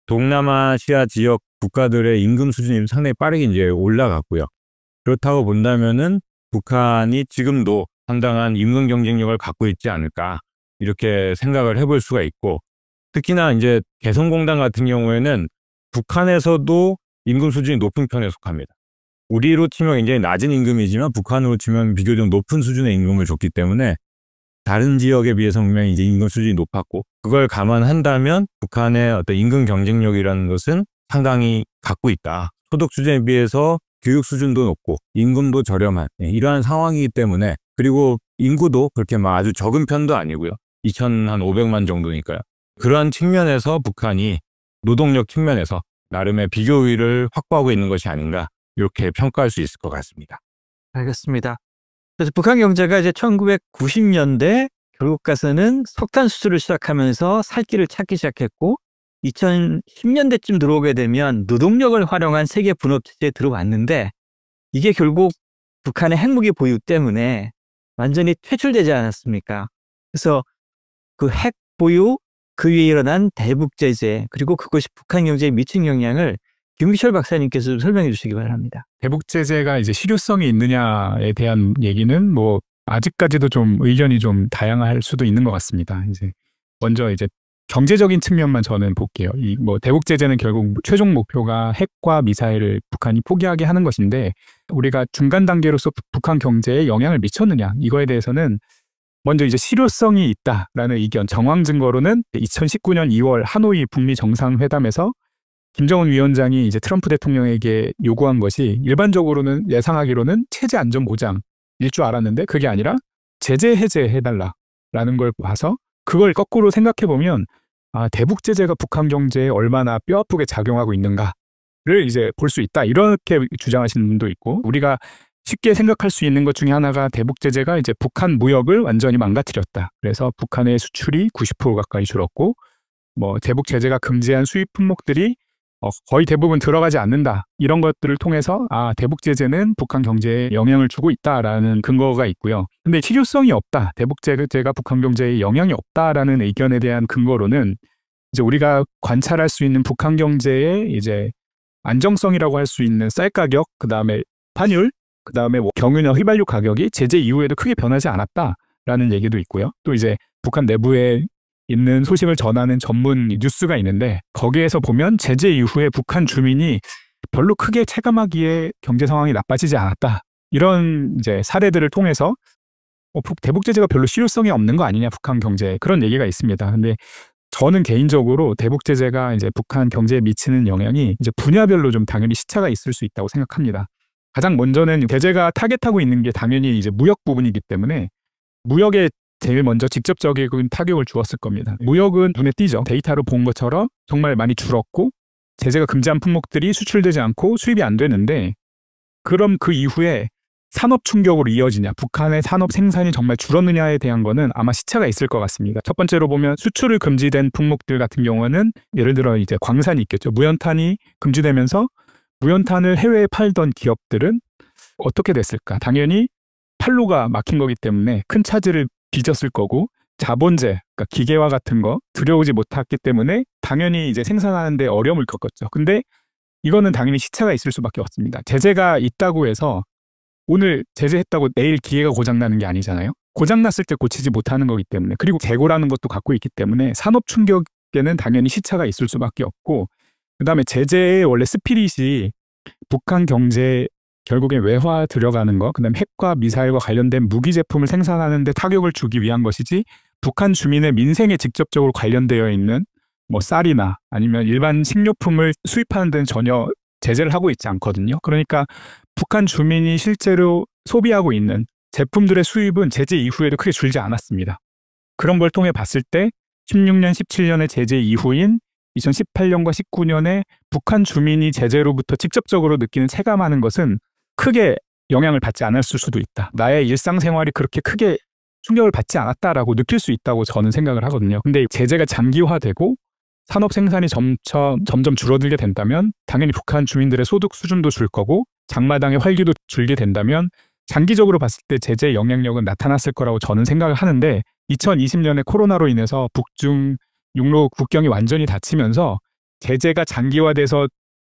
동남아시아 지역 국가들의 임금 수준이 상당히 빠르게 이제 올라갔고요. 그렇다고 본다면은 북한이 지금도 상당한 임금 경쟁력을 갖고 있지 않을까 이렇게 생각을 해볼 수가 있고 특히나 이제 개성공단 같은 경우에는 북한에서도 임금 수준이 높은 편에 속합니다. 우리로 치면 굉장히 낮은 임금이지만 북한으로 치면 비교적 높은 수준의 임금을 줬기 때문에 다른 지역에 비해서 분명히 이제 임금 수준이 높았고 그걸 감안한다면 북한의 어떤 임금 경쟁력이라는 것은 상당히 갖고 있다. 소득 수준에 비해서 교육 수준도 높고 임금도 저렴한 이러한 상황이기 때문에 그리고 인구도 그렇게 막 아주 적은 편도 아니고요. 2,500만 정도니까요. 그러한 측면에서 북한이 노동력 측면에서 나름의 비교 우위를 확보하고 있는 것이 아닌가 이렇게 평가할 수 있을 것 같습니다. 알겠습니다. 그래서 북한 경제가 이제 1990년대 결국 가서는 석탄 수출을 시작하면서 살 길을 찾기 시작했고 2010년대쯤 들어오게 되면 노동력을 활용한 세계 분업 체제에 들어왔는데 이게 결국 북한의 핵무기 보유 때문에 완전히 퇴출되지 않았습니까? 그래서 그 핵 보유 그 위에 일어난 대북 제재 그리고 그것이 북한 경제에 미친 영향을 김기철 박사님께서 좀 설명해 주시기 바랍니다. 대북 제재가 이제 실효성이 있느냐에 대한 얘기는 뭐 아직까지도 좀 의견이 좀 다양할 수도 있는 것 같습니다. 이제 먼저 이제 경제적인 측면만 저는 볼게요. 이 뭐 대북 제재는 결국 최종 목표가 핵과 미사일을 북한이 포기하게 하는 것인데 우리가 중간 단계로서 북한 경제에 영향을 미쳤느냐 이거에 대해서는 먼저 이제 실효성이 있다라는 의견, 정황 증거로는 2019년 2월 하노이 북미 정상회담에서 김정은 위원장이 이제 트럼프 대통령에게 요구한 것이 일반적으로는 예상하기로는 체제 안전 보장일 줄 알았는데 그게 아니라 제재 해제해달라라는 걸 봐서 그걸 거꾸로 생각해 보면 대북 제재가 북한 경제에 얼마나 뼈아프게 작용하고 있는가를 이제 볼 수 있다, 이렇게 주장하시는 분도 있고, 우리가 쉽게 생각할 수 있는 것 중에 하나가 대북 제재가 이제 북한 무역을 완전히 망가뜨렸다. 그래서 북한의 수출이 90% 가까이 줄었고, 뭐 대북 제재가 금지한 수입 품목들이 거의 대부분 들어가지 않는다. 이런 것들을 통해서 대북 제재는 북한 경제에 영향을 주고 있다라는 근거가 있고요. 근데 실효성이 없다, 대북 제재가 북한 경제에 영향이 없다라는 의견에 대한 근거로는 이제 우리가 관찰할 수 있는 북한 경제의 이제 안정성이라고 할 수 있는 쌀 가격, 그다음에 환율, 그다음에 경유나 휘발유 가격이 제재 이후에도 크게 변하지 않았다라는 얘기도 있고요. 또 이제 북한 내부에 있는 소식을 전하는 전문 뉴스가 있는데 거기에서 보면 제재 이후에 북한 주민이 별로 크게 체감하기에 경제 상황이 나빠지지 않았다, 이런 이제 사례들을 통해서 대북 제재가 별로 실효성이 없는 거 아니냐 북한 경제에, 그런 얘기가 있습니다. 근데 저는 개인적으로 대북 제재가 이제 북한 경제에 미치는 영향이 이제 분야별로 좀 당연히 시차가 있을 수 있다고 생각합니다. 가장 먼저는 제재가 타겟하고 있는 게 당연히 이제 무역 부분이기 때문에 무역에 제일 먼저 직접적인 타격을 주었을 겁니다. 무역은 눈에 띄죠. 데이터로 본 것처럼 정말 많이 줄었고 제재가 금지한 품목들이 수출되지 않고 수입이 안 되는데, 그럼 그 이후에 산업 충격으로 이어지냐, 북한의 산업 생산이 정말 줄었느냐에 대한 거는 아마 시차가 있을 것 같습니다. 첫 번째로 보면 수출을 금지된 품목들 같은 경우는 예를 들어 이제 광산이 있겠죠. 무연탄이 금지되면서 무연탄을 해외에 팔던 기업들은 어떻게 됐을까? 당연히 판로가 막힌 거기 때문에 큰 차질을 빚었을 거고, 자본재, 그러니까 기계화 같은 거 들여오지 못했기 때문에 당연히 이제 생산하는데 어려움을 겪었죠. 근데 이거는 당연히 시차가 있을 수밖에 없습니다. 제재가 있다고 해서 오늘 제재했다고 내일 기계가 고장나는 게 아니잖아요. 고장났을 때 고치지 못하는 거기 때문에, 그리고 재고라는 것도 갖고 있기 때문에 산업 충격에는 당연히 시차가 있을 수밖에 없고, 그 다음에 제재의 원래 스피릿이 북한 경제 결국에 외화 들어가는 거, 그다음에 핵과 미사일과 관련된 무기 제품을 생산하는 데 타격을 주기 위한 것이지 북한 주민의 민생에 직접적으로 관련되어 있는 뭐 쌀이나 아니면 일반 식료품을 수입하는 데는 전혀 제재를 하고 있지 않거든요. 그러니까 북한 주민이 실제로 소비하고 있는 제품들의 수입은 제재 이후에도 크게 줄지 않았습니다. 그런 걸 통해 봤을 때 16년, 17년의 제재 이후인 2018년과 19년에 북한 주민이 제재로부터 직접적으로 느끼는 체감하는 것은 크게 영향을 받지 않았을 수도 있다. 나의 일상생활이 그렇게 크게 충격을 받지 않았다라고 느낄 수 있다고 저는 생각을 하거든요. 근데 제재가 장기화되고 산업 생산이 점점 줄어들게 된다면 당연히 북한 주민들의 소득 수준도 줄 거고 장마당의 활기도 줄게 된다면 장기적으로 봤을 때 제재의 영향력은 나타났을 거라고 저는 생각을 하는데, 2020년에 코로나로 인해서 북중 육로 국경이 완전히 닫히면서 제재가 장기화돼서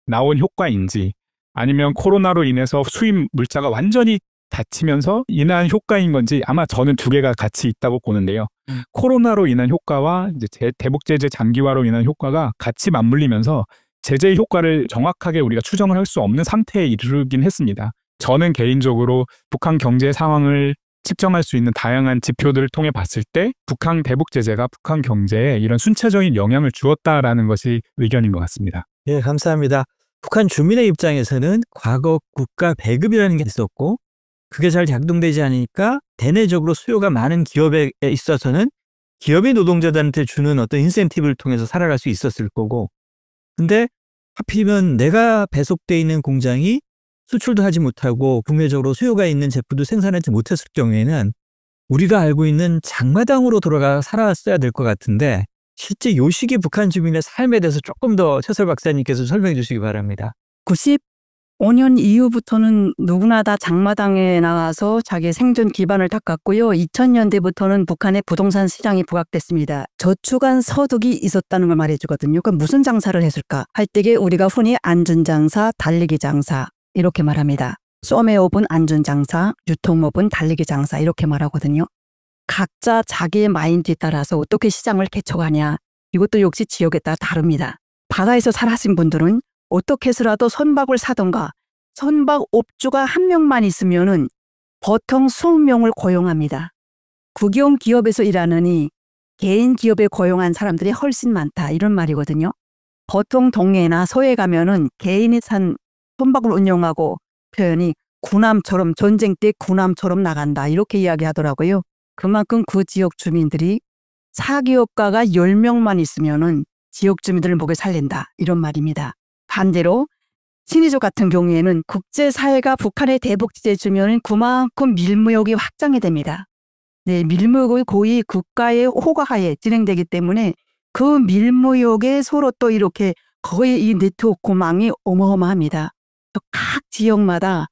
나온 효과인지 아니면 코로나로 인해서 수입 물자가 완전히 닫히면서 인한 효과인 건지 아마 저는 두 개가 같이 있다고 보는데요. 코로나로 인한 효과와 이제 대북 제재 장기화로 인한 효과가 같이 맞물리면서 제재의 효과를 정확하게 우리가 추정을 할 수 없는 상태에 이르긴 했습니다. 저는 개인적으로 북한 경제 상황을 측정할 수 있는 다양한 지표들을 통해 봤을 때 북한 대북 제재가 북한 경제에 이런 순차적인 영향을 주었다라는 것이 의견인 것 같습니다. 예, 감사합니다. 북한 주민의 입장에서는 과거 국가 배급이라는 게 있었고 그게 잘 작동되지 않으니까 대내적으로 수요가 많은 기업에 있어서는 기업의 노동자들한테 주는 어떤 인센티브를 통해서 살아갈 수 있었을 거고, 근데 하필이면 내가 배속돼 있는 공장이 수출도 하지 못하고 국내적으로 수요가 있는 제품도 생산하지 못했을 경우에는 우리가 알고 있는 장마당으로 돌아가 살아왔어야 될 것 같은데, 실제 이 시기 북한 주민의 삶에 대해서 조금 더 최설 박사님께서 설명해 주시기 바랍니다. 95년 이후부터는 누구나 다 장마당에 나와서 자기의 생존 기반을 닦았고요. 2000년대부터는 북한의 부동산 시장이 부각됐습니다. 저축한 서둑이 있었다는 걸 말해주거든요. 그럼 무슨 장사를 했을까 할 때에 우리가 흔히 안전장사, 달리기 장사 이렇게 말합니다. 소매업은 안전장사, 유통업은 달리기 장사 이렇게 말하거든요. 각자 자기의 마인드에 따라서 어떻게 시장을 개척하냐, 이것도 역시 지역에 따라 다릅니다. 바다에서 살아신 분들은 어떻게 해서라도 선박을 사던가, 선박 업주가 한 명만 있으면은 보통 20명을 고용합니다. 국영 기업에서 일하느니 개인 기업에 고용한 사람들이 훨씬 많다. 이런 말이거든요. 보통 동해나 서해 가면은 개인이 산 선박을 운영하고 표현이 군함처럼 전쟁 때 군함처럼 나간다. 이렇게 이야기하더라고요. 그만큼 그 지역 주민들이 사기업가가 10명만 있으면은 지역 주민들을 목에 살린다. 이런 말입니다. 반대로 친위족 같은 경우에는 국제사회가 북한에 대북 지지해 주면 그만큼 밀무역이 확장이 됩니다. 네, 밀무역이 거의 국가의 호가하에 진행되기 때문에 그 밀무역에 서로 또 이렇게 거의 이 네트워크망이 어마어마합니다. 각 지역마다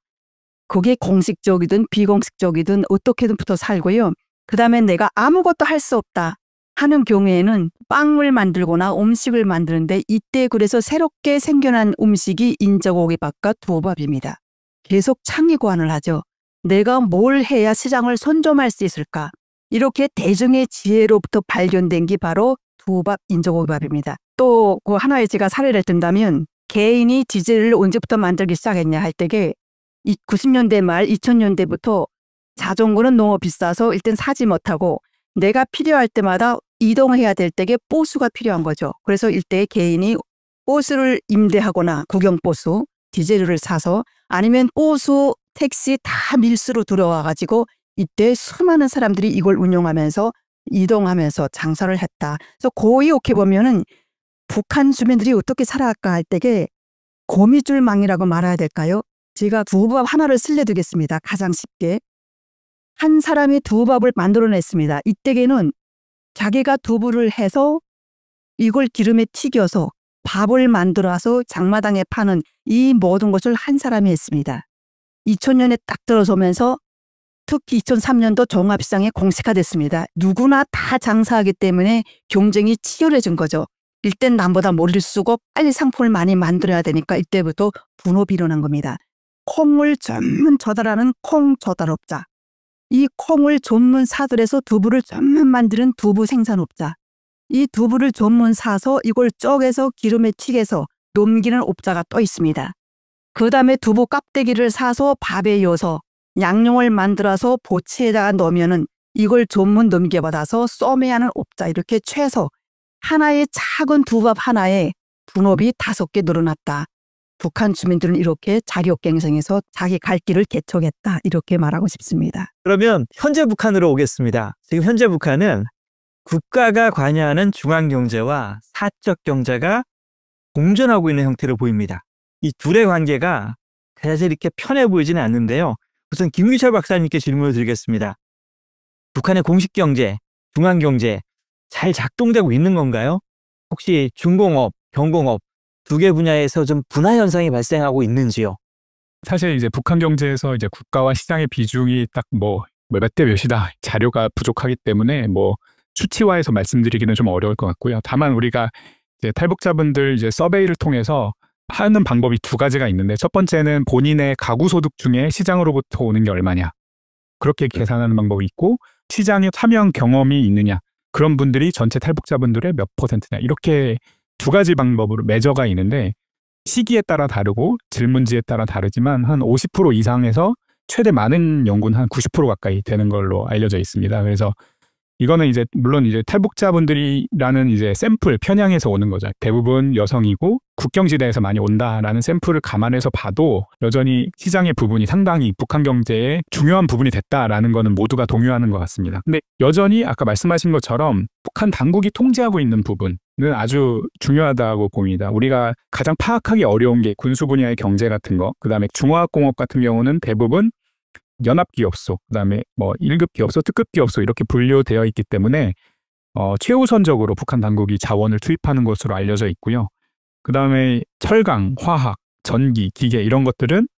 그게 공식적이든 비공식적이든 어떻게든 붙어 살고요. 그 다음에 내가 아무것도 할 수 없다 하는 경우에는 빵을 만들거나 음식을 만드는데 이때 그래서 새롭게 생겨난 음식이 인조고기밥과 두부밥입니다. 계속 창의 고안을 하죠. 내가 뭘 해야 시장을 선점할 수 있을까? 이렇게 대중의 지혜로부터 발견된 게 바로 두부밥, 인조고기밥입니다. 또 그 하나의 제가 사례를 든다면 개인이 디젤을 언제부터 만들기 시작했냐 할 때에 90년대 말 2000년대부터 자전거는 너무 비싸서 일단 사지 못하고 내가 필요할 때마다 이동해야 될 때에 버스가 필요한 거죠. 그래서 일대 개인이 버스를 임대하거나 국영버스, 디젤을 사서 아니면 버스, 택시 다 밀수로 들어와가지고 이때 수많은 사람들이 이걸 운영하면서 이동하면서 장사를 했다. 그래서 거의 이렇게 보면은 북한 주민들이 어떻게 살아갈까 할 때에 거미줄망이라고 말해야 될까요? 제가 두부밥 하나를 쓸려드리겠습니다. 가장 쉽게. 한 사람이 두부밥을 만들어냈습니다. 이때에는 자기가 두부를 해서 이걸 기름에 튀겨서 밥을 만들어서 장마당에 파는 이 모든 것을 한 사람이 했습니다. 2000년에 딱 들어서면서 특히 2003년도 종합시장에 공식화됐습니다. 누구나 다 장사하기 때문에 경쟁이 치열해진 거죠. 일단 남보다 머리를 쓰고 빨리 상품을 많이 만들어야 되니까 이때부터 분업이 일어난 겁니다. 콩을 전문 조달하는 콩 조달업자. 이 콩을 전문 사들여서 두부를 전문 만드는 두부 생산업자. 이 두부를 전문 사서 이걸 쪼개서 기름에 튀겨서 넘기는 업자가 또 있습니다. 그 다음에 두부 껍데기를 사서 밥에 이어서 양념을 만들어서 보치에다가 넣으면은 이걸 전문 넘겨받아서 쏘매하는 업자. 이렇게 최소 하나의 작은 두부밥 하나에 분업이 5개 늘어났다. 북한 주민들은 이렇게 자력갱생해서 자기 갈 길을 개척했다. 이렇게 말하고 싶습니다. 그러면 현재 북한으로 오겠습니다. 지금 현재 북한은 국가가 관여하는 중앙경제와 사적경제가 공존하고 있는 형태로 보입니다. 이 둘의 관계가 사실 이렇게 편해 보이지는 않는데요. 우선 김규철 박사님께 질문을 드리겠습니다. 북한의 공식경제, 중앙경제 잘 작동되고 있는 건가요? 혹시 중공업, 경공업 두 개 분야에서 좀 분화 현상이 발생하고 있는지요? 사실 이제 북한 경제에서 이제 국가와 시장의 비중이 딱 몇 대 몇이다 자료가 부족하기 때문에 수치화해서 말씀드리기는 좀 어려울 것 같고요. 다만 우리가 이제 탈북자분들 이제 서베이를 통해서 하는 방법이 2가지가 있는데 첫 번째는 본인의 가구 소득 중에 시장으로부터 오는 게 얼마냐 그렇게 계산하는 방법이 있고 시장에 참여한 경험이 있느냐 그런 분들이 전체 탈북자분들의 몇 %냐 이렇게 2가지 방법으로 매저가 있는데 시기에 따라 다르고 질문지에 따라 다르지만 한 50% 이상에서 최대 많은 연구는 한 90% 가까이 되는 걸로 알려져 있습니다. 그래서 이거는 이제 물론 이제 탈북자분들이라는 이제 샘플 편향에서 오는 거죠. 대부분 여성이고 국경지대에서 많이 온다라는 샘플을 감안해서 봐도 여전히 시장의 부분이 상당히 북한 경제의 중요한 부분이 됐다라는 거는 모두가 동의하는 것 같습니다. 근데 여전히 아까 말씀하신 것처럼 북한 당국이 통제하고 있는 부분은 아주 중요하다고 봅니다. 우리가 가장 파악하기 어려운 게 군수 분야의 경제 같은 거, 그다음에 중화학공업 같은 경우는 대부분 연합기업소, 그다음에 1급 기업소, 특급 기업소 이렇게 분류되어 있기 때문에 최우선적으로 북한 당국이 자원을 투입하는 것으로 알려져 있고요. 그다음에 철강, 화학, 전기, 기계 이런 것들은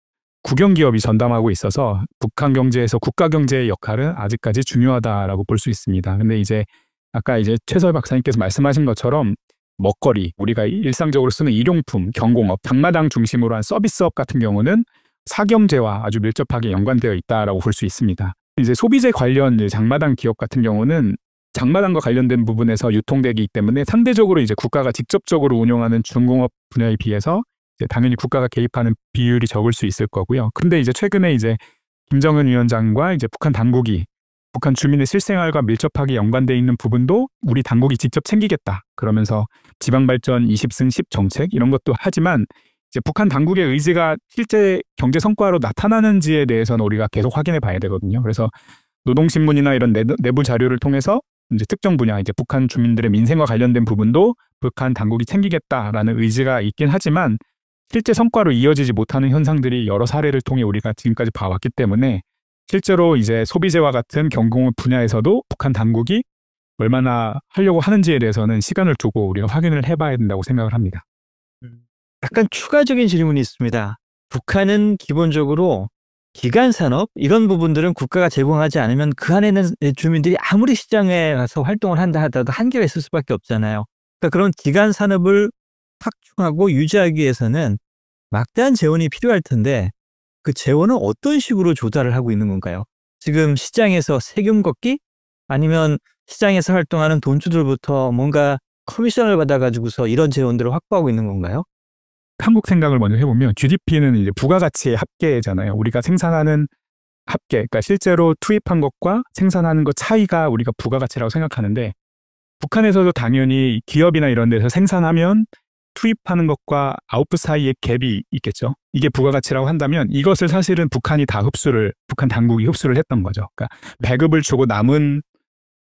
국영기업이 전담하고 있어서 북한 경제에서 국가 경제의 역할은 아직까지 중요하다라고 볼 수 있습니다. 근데 이제 아까 이제 최서희 박사님께서 말씀하신 것처럼 먹거리, 우리가 일상적으로 쓰는 일용품, 경공업, 장마당 중심으로 한 서비스업 같은 경우는 사경제와 아주 밀접하게 연관되어 있다라고 볼 수 있습니다. 이제 소비재 관련 장마당 기업 같은 경우는 장마당과 관련된 부분에서 유통되기 때문에 상대적으로 이제 국가가 직접적으로 운영하는 중공업 분야에 비해서 이제 당연히 국가가 개입하는 비율이 적을 수 있을 거고요. 근데 이제 최근에 이제 김정은 위원장과 이제 북한 당국이 북한 주민의 실생활과 밀접하게 연관돼 있는 부분도 우리 당국이 직접 챙기겠다. 그러면서 지방발전 20승 10 정책 이런 것도 하지만 이제 북한 당국의 의지가 실제 경제 성과로 나타나는지에 대해서는 우리가 계속 확인해 봐야 되거든요. 그래서 노동신문이나 이런 내부 자료를 통해서 이제 특정 분야, 이제 북한 주민들의 민생과 관련된 부분도 북한 당국이 챙기겠다라는 의지가 있긴 하지만 실제 성과로 이어지지 못하는 현상들이 여러 사례를 통해 우리가 지금까지 봐왔기 때문에 실제로 이제 소비재와 같은 경공 분야에서도 북한 당국이 얼마나 하려고 하는지에 대해서는 시간을 두고 우리가 확인을 해봐야 된다고 생각을 합니다. 약간 추가적인 질문이 있습니다. 북한은 기본적으로 기간 산업 이런 부분들은 국가가 제공하지 않으면 그 안에는 주민들이 아무리 시장에 가서 활동을 한다 하더라도 한계가 있을 수밖에 없잖아요. 그러니까 그런 기간 산업을 확충하고 유지하기 위해서는 막대한 재원이 필요할 텐데 그 재원은 어떤 식으로 조달을 하고 있는 건가요? 지금 시장에서 세금 걷기? 아니면 시장에서 활동하는 돈주들부터 뭔가 커미션을 받아가지고서 이런 재원들을 확보하고 있는 건가요? 한국 생각을 먼저 해보면 GDP는 이제 부가가치의 합계잖아요. 우리가 생산하는 합계, 그러니까 실제로 투입한 것과 생산하는 것 차이가 우리가 부가가치라고 생각하는데 북한에서도 당연히 기업이나 이런 데서 생산하면 투입하는 것과 아웃풋 사이에 갭이 있겠죠. 이게 부가가치라고 한다면 이것을 사실은 북한 당국이 흡수를 했던 거죠. 그러니까 배급을 주고 남은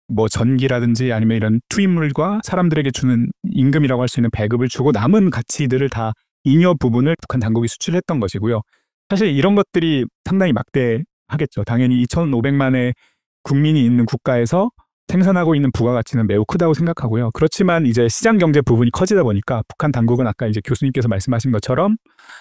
뭐 전기라든지 아니면 이런 투입물과 사람들에게 주는 임금이라고 할 수 있는 배급을 주고 남은 가치들을 다 잉여 부분을 북한 당국이 수출했던 것이고요. 사실 이런 것들이 상당히 막대하겠죠. 당연히 2,500만의 국민이 있는 국가에서 생산하고 있는 부가가치는 매우 크다고 생각하고요. 그렇지만 이제 시장 경제 부분이 커지다 보니까 북한 당국은 아까 이제 교수님께서 말씀하신 것처럼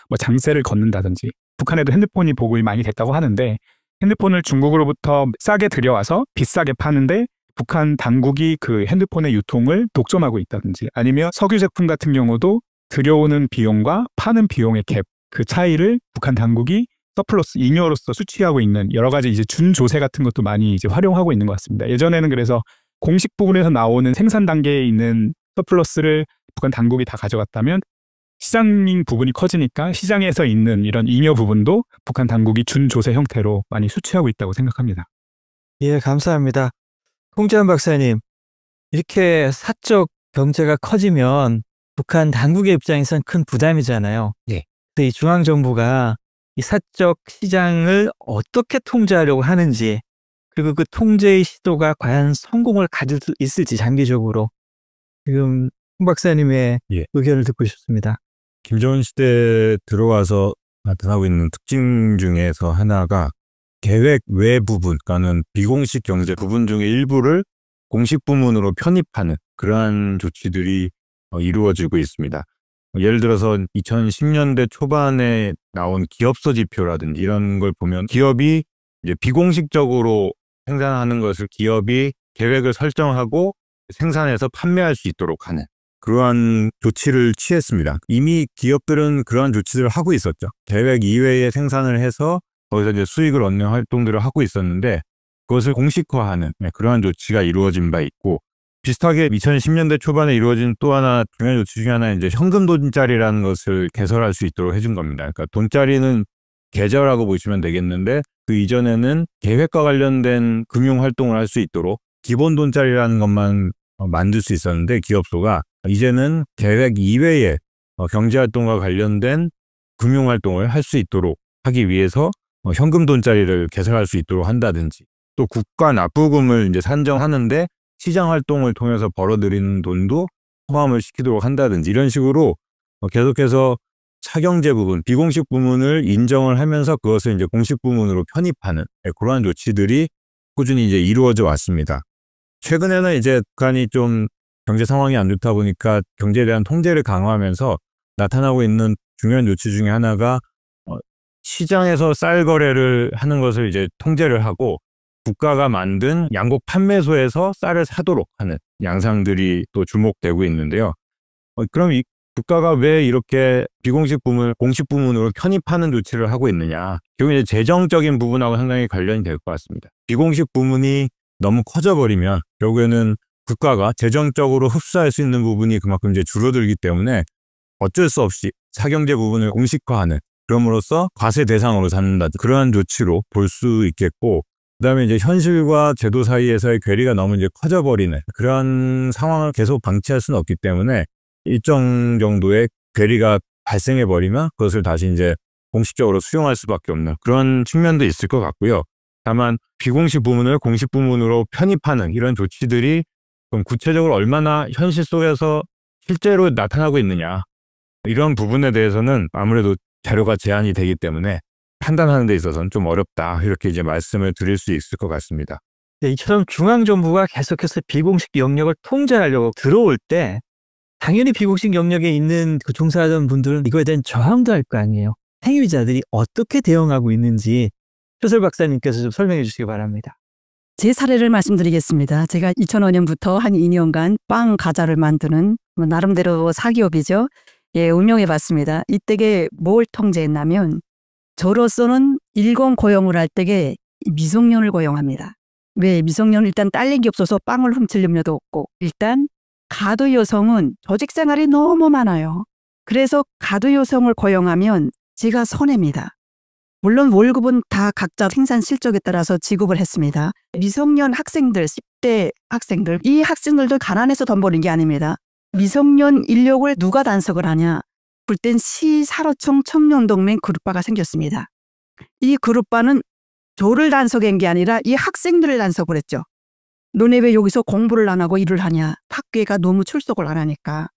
뭐 장세를 걷는다든지 북한에도 핸드폰이 보급이 많이 됐다고 하는데 핸드폰을 중국으로부터 싸게 들여와서 비싸게 파는데 북한 당국이 그 핸드폰의 유통을 독점하고 있다든지 아니면 석유 제품 같은 경우도 들여오는 비용과 파는 비용의 갭, 그 차이를 북한 당국이 서플러스 잉여로서 수취하고 있는 여러 가지 이제 준조세 같은 것도 많이 이제 활용하고 있는 것 같습니다. 예전에는 그래서 공식 부분에서 나오는 생산 단계에 있는 서플러스를 북한 당국이 다 가져갔다면 시장 부분이 커지니까 시장에서 있는 이런 잉여 부분도 북한 당국이 준조세 형태로 많이 수취하고 있다고 생각합니다. 예, 감사합니다. 홍재환 박사님, 이렇게 사적 경제가 커지면 북한 당국의 입장에선 큰 부담이잖아요. 네. 근데 이 중앙정부가 이 사적 시장을 어떻게 통제하려고 하는지 그리고 그 통제의 시도가 과연 성공을 가질 수 있을지 장기적으로 지금 홍 박사님의 의견을 듣고 싶습니다. 김정은 시대에 들어와서 나타나고 있는 특징 중에서 하나가 계획 외 부분, 그러니까는 비공식 경제 부분 중에 일부를 공식 부문으로 편입하는 그러한 조치들이 이루어지고 있습니다. 예를 들어서 2010년대 초반에 나온 기업서 지표라든지 이런 걸 보면 기업이 이제 비공식적으로 생산하는 것을 기업이 계획을 설정하고 생산해서 판매할 수 있도록 하는 그러한 조치를 취했습니다. 이미 기업들은 그러한 조치들을 하고 있었죠. 계획 이외에 생산을 해서 거기서 이제 수익을 얻는 활동들을 하고 있었는데 그것을 공식화하는 그러한 조치가 이루어진 바 있고 비슷하게 2010년대 초반에 이루어진 또 하나 중요한 조치 중에 하나는 이제 현금 돈짜리라는 것을 개설할 수 있도록 해준 겁니다. 그러니까 돈짜리는 계좌라고 보시면 되겠는데 그 이전에는 계획과 관련된 금융 활동을 할 수 있도록 기본 돈짜리라는 것만 만들 수 있었는데 기업소가 이제는 계획 이외에 경제 활동과 관련된 금융 활동을 할 수 있도록 하기 위해서 현금 돈짜리를 개설할 수 있도록 한다든지 또 국가 납부금을 이제 산정하는데 시장 활동을 통해서 벌어들이는 돈도 포함을 시키도록 한다든지 이런 식으로 계속해서 사경제 부분, 비공식 부문을 인정을 하면서 그것을 이제 공식 부문으로 편입하는 그러한 조치들이 꾸준히 이제 이루어져 왔습니다. 최근에는 이제 북한이 좀 경제 상황이 안 좋다 보니까 경제에 대한 통제를 강화하면서 나타나고 있는 중요한 조치 중에 하나가 시장에서 쌀 거래를 하는 것을 이제 통제를 하고 국가가 만든 양곡 판매소에서 쌀을 사도록 하는 양상들이 또 주목되고 있는데요. 그럼 이 국가가 왜 이렇게 비공식 부문을 공식 부문으로 편입하는 조치를 하고 있느냐? 결국 이제 재정적인 부분하고 상당히 관련이 될 것 같습니다. 비공식 부문이 너무 커져버리면 결국에는 국가가 재정적으로 흡수할 수 있는 부분이 그만큼 이제 줄어들기 때문에 어쩔 수 없이 사경제 부분을 공식화하는 그럼으로써 과세 대상으로 삼는다 그러한 조치로 볼 수 있겠고 그다음에 이제 현실과 제도 사이에서의 괴리가 너무 이제 커져버리는 그런 상황을 계속 방치할 수는 없기 때문에 일정 정도의 괴리가 발생해버리면 그것을 다시 이제 공식적으로 수용할 수밖에 없는 그런 측면도 있을 것 같고요. 다만 비공식 부문을 공식 부문으로 편입하는 이런 조치들이 그럼 구체적으로 얼마나 현실 속에서 실제로 나타나고 있느냐 이런 부분에 대해서는 아무래도 자료가 제한이 되기 때문에 판단하는 데 있어서는 좀 어렵다 이렇게 이제 말씀을 드릴 수 있을 것 같습니다. 네, 이처럼 중앙정부가 계속해서 비공식 영역을 통제하려고 들어올 때 당연히 비공식 영역에 있는 그 종사하던 분들은 이거에 대한 저항도 할 거 아니에요. 행위자들이 어떻게 대응하고 있는지 최설 박사님께서 좀 설명해 주시기 바랍니다. 제 사례를 말씀드리겠습니다. 제가 2005년부터 한 2년간 빵 과자를 만드는 나름대로 사기업이죠. 예, 운영해 봤습니다. 이때에 뭘 통제했냐면 저로서는 일gon 고용을 할 때에 미성년을 고용합니다. 왜? 미성년은 일단 딸내기 없어서 빵을 훔칠 염려도 없고 일단 가두 여성은 조직 생활이 너무 많아요. 그래서 가두 여성을 고용하면 제가 손해입니다. 물론 월급은 다 각자 생산 실적에 따라서 지급을 했습니다. 미성년 학생들, 10대 학생들, 이 학생들도 가난해서 돈 버는 게 아닙니다. 미성년 인력을 누가 단속을 하냐? 그땐 시사로총 청년동맹 그룹바가 생겼습니다. 이 그룹바는 저를 단속한 게 아니라 이 학생들을 단속을 했죠. 너네 왜 여기서 공부를 안 하고 일을 하냐? 학교가 너무 출석을 안 하니까.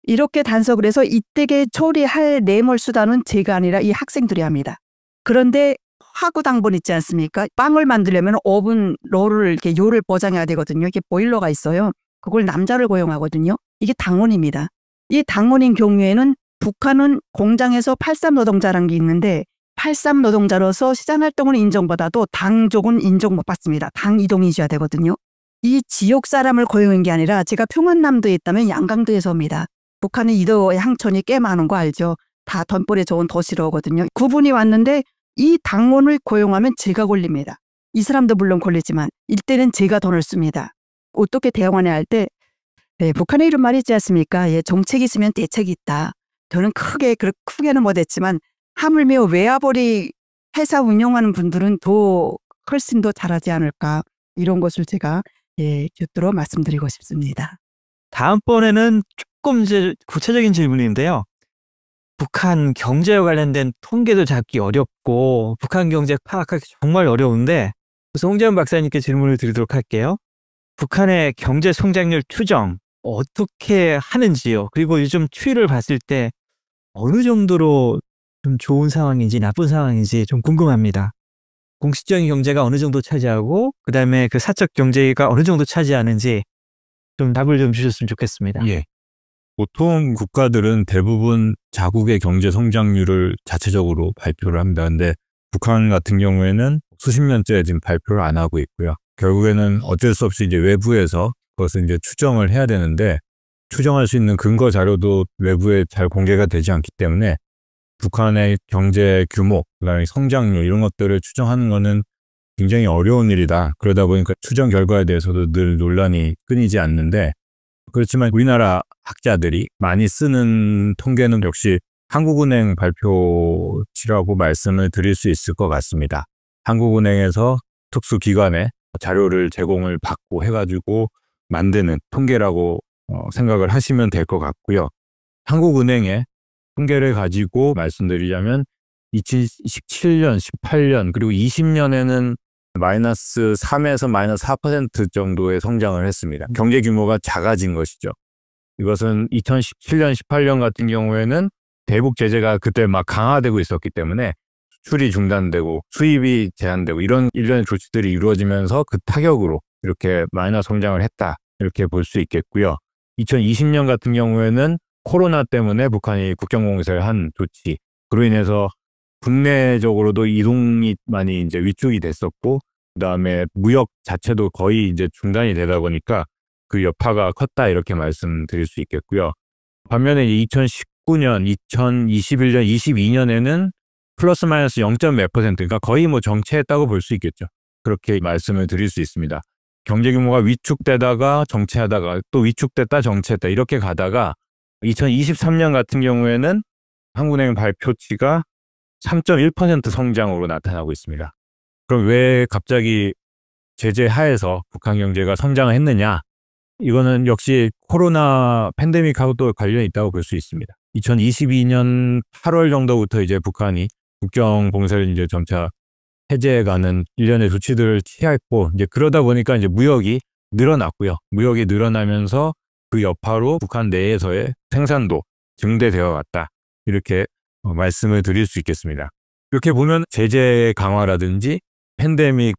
이렇게 단속을 해서 이때에 처리할 뇌물 수단은 제가 아니라 이 학생들이 합니다. 그런데 화구당번 있지 않습니까? 빵을 만들려면 오븐 롤을 이렇게 요를 포장해야 되거든요. 이게 보일러가 있어요. 그걸 남자를 고용하거든요. 이게 당원입니다. 이 당원인 경우에는 북한은 공장에서 83 노동자라는 게 있는데 83 노동자로서 시장활동을 인정받아도 당족은 인정 못 받습니다. 당 이동이셔야 되거든요. 이 지역 사람을 고용한 게 아니라 제가 평안남도에 있다면 양강도에서 옵니다. 북한의 이도의 항천이 꽤 많은 거 알죠? 다 돈벌이 좋은 도시로 오거든요. 그분이 왔는데 이 당원을 고용하면 제가 걸립니다. 이 사람도 물론 걸리지만 이때는 제가 돈을 씁니다. 어떻게 대응하냐 할 때 북한에 이런 말이 있지 않습니까? 예, 정책이 있으면 대책이 있다. 저는 크게는 못했지만 하물며 외화벌이 회사 운영하는 분들은 훨씬 더 잘하지 않을까 이런 것을 제가 곁들여 말씀드리고 싶습니다. 다음번에는 조금 이제 구체적인 질문인데요. 북한 경제와 관련된 통계도 잡기 어렵고 북한 경제 파악하기 정말 어려운데 그래서 홍재훈 박사님께 질문을 드리도록 할게요. 북한의 경제 성장률 추정 어떻게 하는지요? 그리고 요즘 추이를 봤을 때 어느 정도로 좀 좋은 상황인지 나쁜 상황인지 좀 궁금합니다. 공식적인 경제가 어느 정도 차지하고 그다음에 그 사적 경제가 어느 정도 차지하는지 좀 답을 좀 주셨으면 좋겠습니다. 예. 보통 국가들은 대부분 자국의 경제 성장률을 자체적으로 발표를 합니다. 근데 북한 같은 경우에는 수십 년째 지금 발표를 안 하고 있고요. 결국에는 어쩔 수 없이 이제 외부에서 그것을 이제 추정을 해야 되는데 추정할 수 있는 근거 자료도 외부에 잘 공개가 되지 않기 때문에 북한의 경제 규모, 그다음에 성장률 이런 것들을 추정하는 것은 굉장히 어려운 일이다. 그러다 보니까 추정 결과에 대해서도 늘 논란이 끊이지 않는데 그렇지만 우리나라 학자들이 많이 쓰는 통계는 역시 한국은행 발표치라고 말씀을 드릴 수 있을 것 같습니다. 한국은행에서 특수기관에 자료를 제공을 받고 해가지고 만드는 통계라고 생각을 하시면 될 것 같고요. 한국은행의 통계를 가지고 말씀드리자면 2017년, 18년 그리고 20년에는 마이너스 3에서 마이너스 4% 정도의 성장을 했습니다. 경제 규모가 작아진 것이죠. 이것은 2017년, 18년 같은 경우에는 대북 제재가 그때 막 강화되고 있었기 때문에 수출이 중단되고 수입이 제한되고 이런 일련의 조치들이 이루어지면서 그 타격으로 이렇게 마이너스 성장을 했다. 이렇게 볼 수 있겠고요. 2020년 같은 경우에는 코로나 때문에 북한이 국경공세를 한 조치, 그로 인해서 국내적으로도 이동이 많이 이제 위축이 됐었고, 그 다음에 무역 자체도 거의 이제 중단이 되다 보니까 그 여파가 컸다 이렇게 말씀드릴 수 있겠고요. 반면에 2019년, 2021년, 22년에는 플러스 마이너스 0.몇 %, 그러니까 거의 뭐 정체했다고 볼 수 있겠죠. 그렇게 말씀을 드릴 수 있습니다. 경제 규모가 위축되다가 정체하다가 또 위축됐다 정체했다 이렇게 가다가 2023년 같은 경우에는 한국은행 발표치가 3.1% 성장으로 나타나고 있습니다. 그럼 왜 갑자기 제재 하에서 북한 경제가 성장을 했느냐? 이거는 역시 코로나 팬데믹하고도 관련이 있다고 볼 수 있습니다. 2022년 8월 정도부터 이제 북한이 국경 봉쇄를 이제 점차 해제해가는 일련의 조치들을 취했고, 이제 그러다 보니까 이제 무역이 늘어났고요. 무역이 늘어나면서 그 여파로 북한 내에서의 생산도 증대되어 왔다. 이렇게 말씀을 드릴 수 있겠습니다. 이렇게 보면 제재 강화라든지 팬데믹의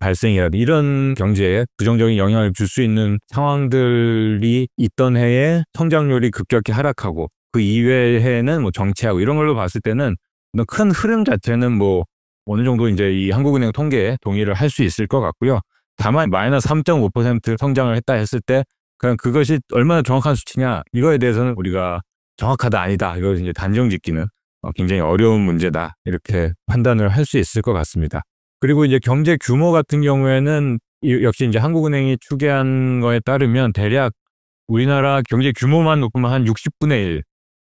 발생이라든지 이런 경제에 부정적인 영향을 줄 수 있는 상황들이 있던 해에 성장률이 급격히 하락하고, 그 이외의 해에는 뭐 정체하고 이런 걸로 봤을 때는 큰 흐름 자체는 뭐 어느 정도 이제 이 한국은행 통계에 동의를 할 수 있을 것 같고요. 다만 마이너스 3.5% 성장을 했다 했을 때 그냥 그것이 얼마나 정확한 수치냐, 이거에 대해서는 우리가 정확하다 아니다, 이걸 이제 단정 짓기는 굉장히 어려운 문제다, 이렇게 판단을 할 수 있을 것 같습니다. 그리고 이제 경제 규모 같은 경우에는 역시 이제 한국은행이 추계한 거에 따르면 대략 우리나라 경제 규모만 놓고만 한 60분의 1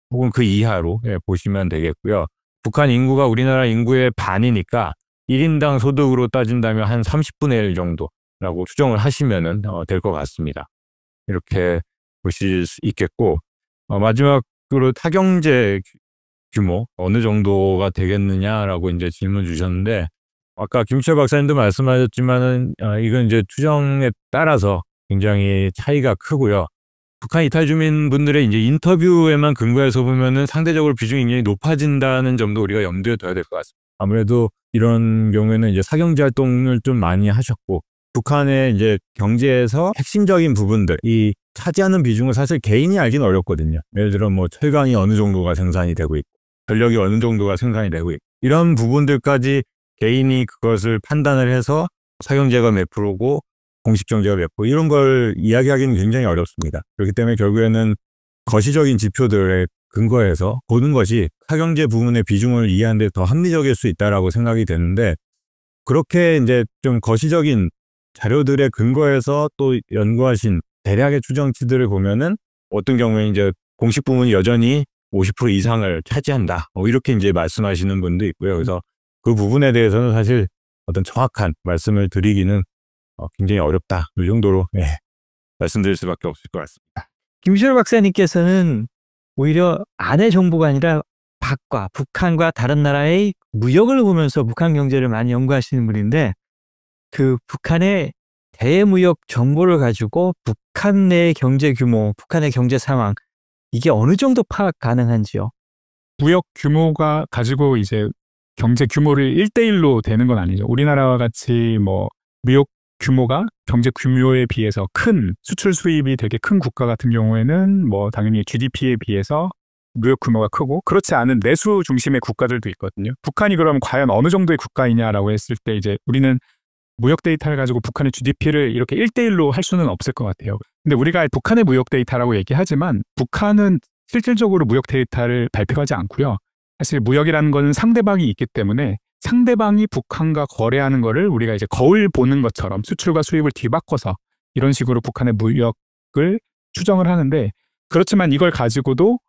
혹은 그 이하로 보시면 되겠고요. 북한 인구가 우리나라 인구의 반이니까 1인당 소득으로 따진다면 한 30분의 1 정도라고 추정을 하시면 될 것 같습니다. 이렇게 보실 수 있겠고, 마지막으로 타경제 규모 어느 정도가 되겠느냐라고 이제 질문 주셨는데, 아까 김철 박사님도 말씀하셨지만은 이건 이제 추정에 따라서 굉장히 차이가 크고요. 북한 이탈 주민분들의 이제 인터뷰에만 근거해서 보면은 상대적으로 비중이 굉장히 높아진다는 점도 우리가 염두에 둬야 될 것 같습니다. 아무래도 이런 경우에는 이제 사경제 활동을 좀 많이 하셨고, 북한의 이제 경제에서 핵심적인 부분들이 차지하는 비중을 사실 개인이 알기는 어렵거든요. 예를 들어 뭐 철강이 어느 정도가 생산이 되고 있고, 전력이 어느 정도가 생산이 되고 있고, 이런 부분들까지 개인이 그것을 판단을 해서 사경제가 몇 프로고 공식 경제가 몇 프로, 이런 걸 이야기하기는 굉장히 어렵습니다. 그렇기 때문에 결국에는 거시적인 지표들에 근거해서 보는 것이 사경제 부분의 비중을 이해하는 데 더 합리적일 수 있다라고 생각이 되는데, 그렇게 이제 좀 거시적인 자료들에 근거해서 또 연구하신 대략의 추정치들을 보면은 어떤 경우에 이제 공식 부문이 여전히 50% 이상을 차지한다, 이렇게 이제 말씀하시는 분도 있고요. 그래서 그 부분에 대해서는 사실 어떤 정확한 말씀을 드리기는 굉장히 어렵다, 이 정도로 말씀드릴 수밖에 없을 것 같습니다. 김시월 박사님께서는 오히려 안의 정보가 아니라 밖과 북한과 다른 나라의 무역을 보면서 북한 경제를 많이 연구하시는 분인데, 그 북한의 대무역 정보를 가지고 북한 내 경제 규모, 북한의 경제 상황, 이게 어느 정도 파악 가능한지요? 무역 규모가 가지고 이제 경제 규모를 1대1로 되는 건 아니죠. 우리나라와 같이 뭐 무역 규모가 경제 규모에 비해서 큰, 수출 수입이 되게 큰 국가 같은 경우에는 뭐 당연히 GDP에 비해서 무역 규모가 크고, 그렇지 않은 내수 중심의 국가들도 있거든요. 북한이 그럼 과연 어느 정도의 국가이냐라고 했을 때 이제 우리는 무역 데이터를 가지고 북한의 GDP를 이렇게 1대1로 할 수는 없을 것 같아요. 근데 우리가 북한의 무역 데이터라고 얘기하지만 북한은 실질적으로 무역 데이터를 발표하지 않고요. 사실 무역이라는 거는 상대방이 있기 때문에 상대방이 북한과 거래하는 거를 우리가 이제 거울 보는 것처럼 수출과 수입을 뒤바꿔서 이런 식으로 북한의 무역을 추정을 하는데, 그렇지만 이걸 가지고도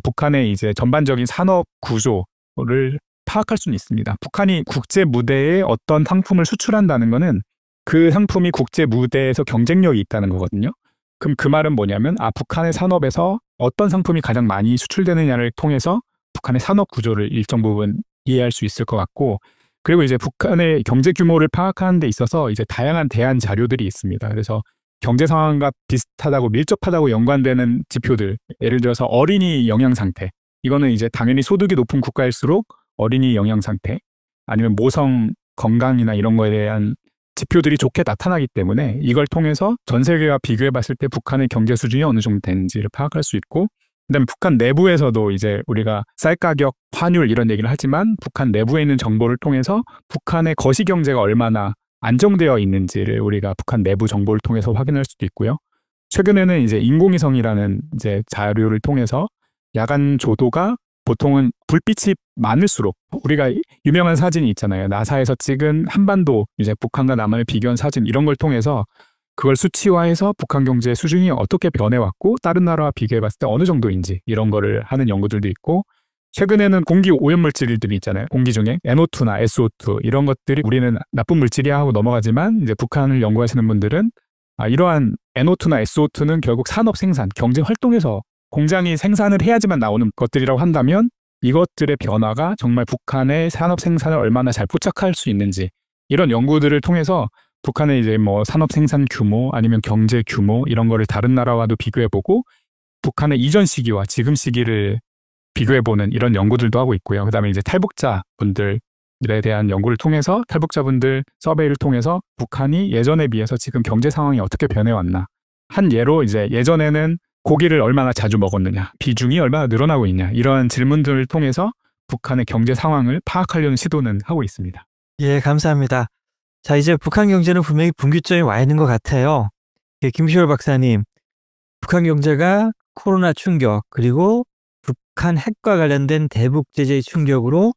북한의 이제 전반적인 산업 구조를 파악할 수는 있습니다. 북한이 국제 무대에 어떤 상품을 수출한다는 거는 그 상품이 국제 무대에서 경쟁력이 있다는 거거든요. 그럼 그 말은 뭐냐면, 북한의 산업에서 어떤 상품이 가장 많이 수출되느냐를 통해서 북한의 산업 구조를 일정 부분 이해할 수 있을 것 같고, 그리고 이제 북한의 경제 규모를 파악하는 데 있어서 이제 다양한 대안 자료들이 있습니다. 그래서 경제 상황과 비슷하다고 밀접하다고 연관되는 지표들, 예를 들어서 어린이 영양 상태, 이거는 이제 당연히 소득이 높은 국가일수록 어린이 영양 상태, 아니면 모성 건강이나 이런 거에 대한 지표들이 좋게 나타나기 때문에 이걸 통해서 전 세계와 비교해 봤을 때 북한의 경제 수준이 어느 정도 되는지를 파악할 수 있고, 그다음에 북한 내부에서도 이제 우리가 쌀 가격, 환율 이런 얘기를 하지만 북한 내부에 있는 정보를 통해서 북한의 거시 경제가 얼마나 안정되어 있는지를 우리가 북한 내부 정보를 통해서 확인할 수도 있고요. 최근에는 이제 인공위성이라는 이제 자료를 통해서 야간 조도가 보통은 불빛이 많을수록, 우리가 유명한 사진이 있잖아요. 나사에서 찍은 한반도 이제 북한과 남한을 비교한 사진, 이런 걸 통해서 그걸 수치화해서 북한 경제 수준이 어떻게 변해왔고 다른 나라와 비교해봤을 때 어느 정도인지 이런 거를 하는 연구들도 있고, 최근에는 공기 오염물질들이 있잖아요. 공기 중에 NO2나 SO2 이런 것들이 우리는 나쁜 물질이야 하고 넘어가지만 이제 북한을 연구하시는 분들은 이러한 NO2나 SO2는 결국 산업 생산, 경제 활동에서 공장이 생산을 해야지만 나오는 것들이라고 한다면 이것들의 변화가 정말 북한의 산업 생산을 얼마나 잘 포착할 수 있는지 이런 연구들을 통해서 북한의 이제 뭐 산업 생산 규모 아니면 경제 규모 이런 거를 다른 나라와도 비교해보고 북한의 이전 시기와 지금 시기를 비교해보는 이런 연구들도 하고 있고요. 그다음에 이제 탈북자분들에 대한 연구를 통해서 탈북자분들 서베이를 통해서 북한이 예전에 비해서 지금 경제 상황이 어떻게 변해왔나. 한 예로 이제 예전에는 고기를 얼마나 자주 먹었느냐, 비중이 얼마나 늘어나고 있냐 이런 질문들을 통해서 북한의 경제 상황을 파악하려는 시도는 하고 있습니다. 예, 감사합니다. 자, 이제 북한 경제는 분명히 분기점이 와 있는 것 같아요. 예, 김시월 박사님, 북한 경제가 코로나 충격 그리고 북한 핵과 관련된 대북 제재의 충격으로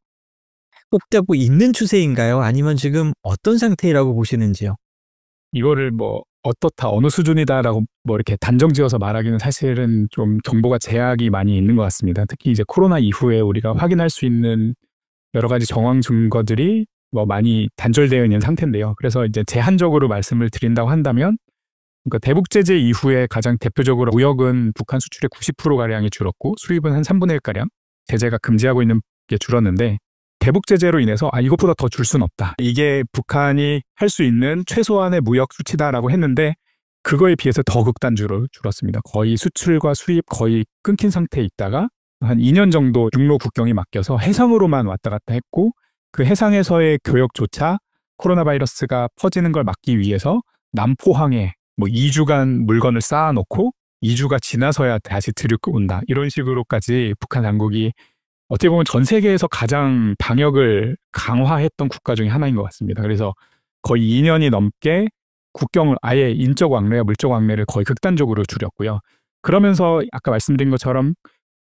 회복되고 있는 추세인가요? 아니면 지금 어떤 상태라고 보시는지요? 이거를 뭐 어떻다, 어느 수준이다라고 뭐 이렇게 단정지어서 말하기는 사실은 좀 정보가 제약이 많이 있는 것 같습니다. 특히 이제 코로나 이후에 우리가 확인할 수 있는 여러 가지 정황 증거들이 뭐 많이 단절되어 있는 상태인데요. 그래서 이제 제한적으로 말씀을 드린다고 한다면, 그러니까 대북 제재 이후에 가장 대표적으로 무역은 북한 수출의 90%가량이 줄었고 수입은 한 3분의 1가량 제재가 금지하고 있는 게 줄었는데, 대북 제재로 인해서 이것보다 더 줄 수는 없다. 이게 북한이 할 수 있는 최소한의 무역 수치다라고 했는데 그거에 비해서 더 극단적으로 줄었습니다. 거의 수출과 수입 거의 끊긴 상태에 있다가 한 2년 정도 육로 국경이 막혀서 해상으로만 왔다 갔다 했고, 그 해상에서의 교역조차 코로나 바이러스가 퍼지는 걸 막기 위해서 남포항에 뭐 2주간 물건을 쌓아놓고 2주가 지나서야 다시 들이고 온다. 이런 식으로까지 북한 당국이 어떻게 보면 전 세계에서 가장 방역을 강화했던 국가 중에 하나인 것 같습니다. 그래서 거의 2년이 넘게 국경을 아예 인적 왕래와 물적 왕래를 거의 극단적으로 줄였고요. 그러면서 아까 말씀드린 것처럼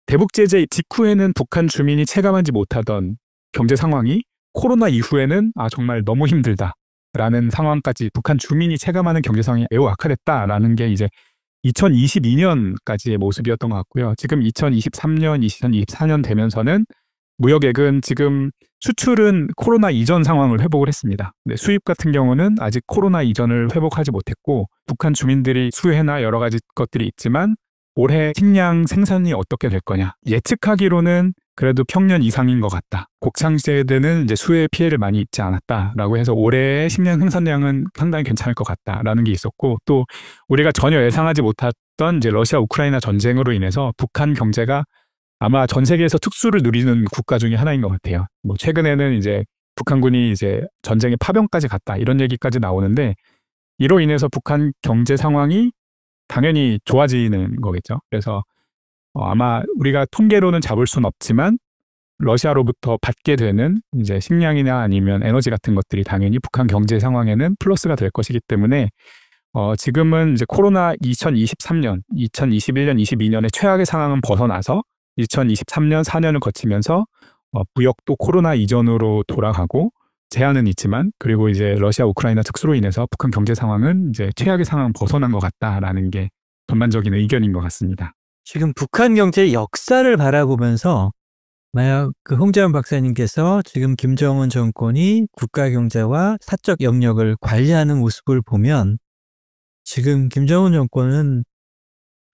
대북 제재 직후에는 북한 주민이 체감하지 못하던 경제 상황이 코로나 이후에는 정말 너무 힘들다라는 상황까지 북한 주민이 체감하는 경제 상황이 매우 악화됐다라는 게 이제 2022년까지의 모습이었던 것 같고요. 지금 2023년, 2024년 되면서는 무역액은 지금 수출은 코로나 이전 상황을 회복을 했습니다. 근데 수입 같은 경우는 아직 코로나 이전을 회복하지 못했고, 북한 주민들이 수혜나 여러 가지 것들이 있지만 올해 식량 생산이 어떻게 될 거냐. 예측하기로는 그래도 평년 이상인 것 같다. 곡창세대는 이제 수해 피해를 많이 입지 않았다라고 해서 올해의 식량 생산량은 상당히 괜찮을 것 같다라는 게 있었고, 또 우리가 전혀 예상하지 못했던 이제 러시아 우크라이나 전쟁으로 인해서 북한 경제가 아마 전 세계에서 특수를 누리는 국가 중에 하나인 것 같아요. 뭐 최근에는 이제 북한군이 이제 전쟁에 파병까지 갔다 이런 얘기까지 나오는데, 이로 인해서 북한 경제 상황이 당연히 좋아지는 거겠죠. 그래서 아마 우리가 통계로는 잡을 수는 없지만 러시아로부터 받게 되는 이제 식량이나 아니면 에너지 같은 것들이 당연히 북한 경제 상황에는 플러스가 될 것이기 때문에 지금은 이제 코로나 2023년, 2021년, 22년의 최악의 상황은 벗어나서 2023년, 4년을 거치면서 무역도 코로나 이전으로 돌아가고 제한은 있지만, 그리고 이제 러시아 우크라이나 특수로 인해서 북한 경제 상황은 이제 최악의 상황 벗어난 것 같다라는 게 전반적인 의견인 것 같습니다. 지금 북한 경제의 역사를 바라보면서 만약 그 홍재원 박사님께서 지금 김정은 정권이 국가 경제와 사적 영역을 관리하는 모습을 보면 지금 김정은 정권은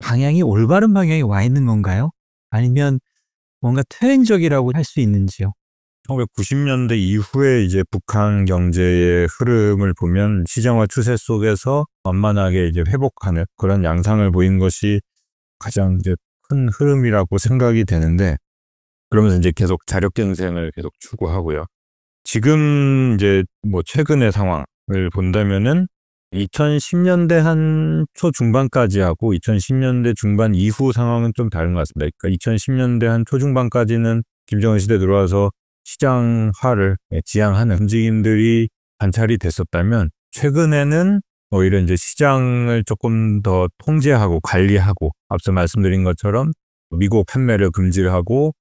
방향이 올바른 방향에 와 있는 건가요? 아니면 뭔가 퇴행적이라고 할 수 있는지요? 1990년대 이후에 이제 북한 경제의 흐름을 보면 시장화 추세 속에서 완만하게 이제 회복하는 그런 양상을 보인 것이 가장 이제 큰 흐름이라고 생각이 되는데, 그러면서 이제 계속 자력 경쟁을 계속 추구하고요. 지금 이제 뭐 최근의 상황을 본다면은 2010년대 한 초중반까지 하고 2010년대 중반 이후 상황은 좀 다른 것 같습니다. 그러니까 2010년대 한 초중반까지는 김정은 시대 들어와서 시장화를 지향하는 움직임들이 관찰이 됐었다면, 최근에는 오히려 이제 시장을 조금 더 통제하고 관리하고, 앞서 말씀드린 것처럼 미국 판매를 금지를 하고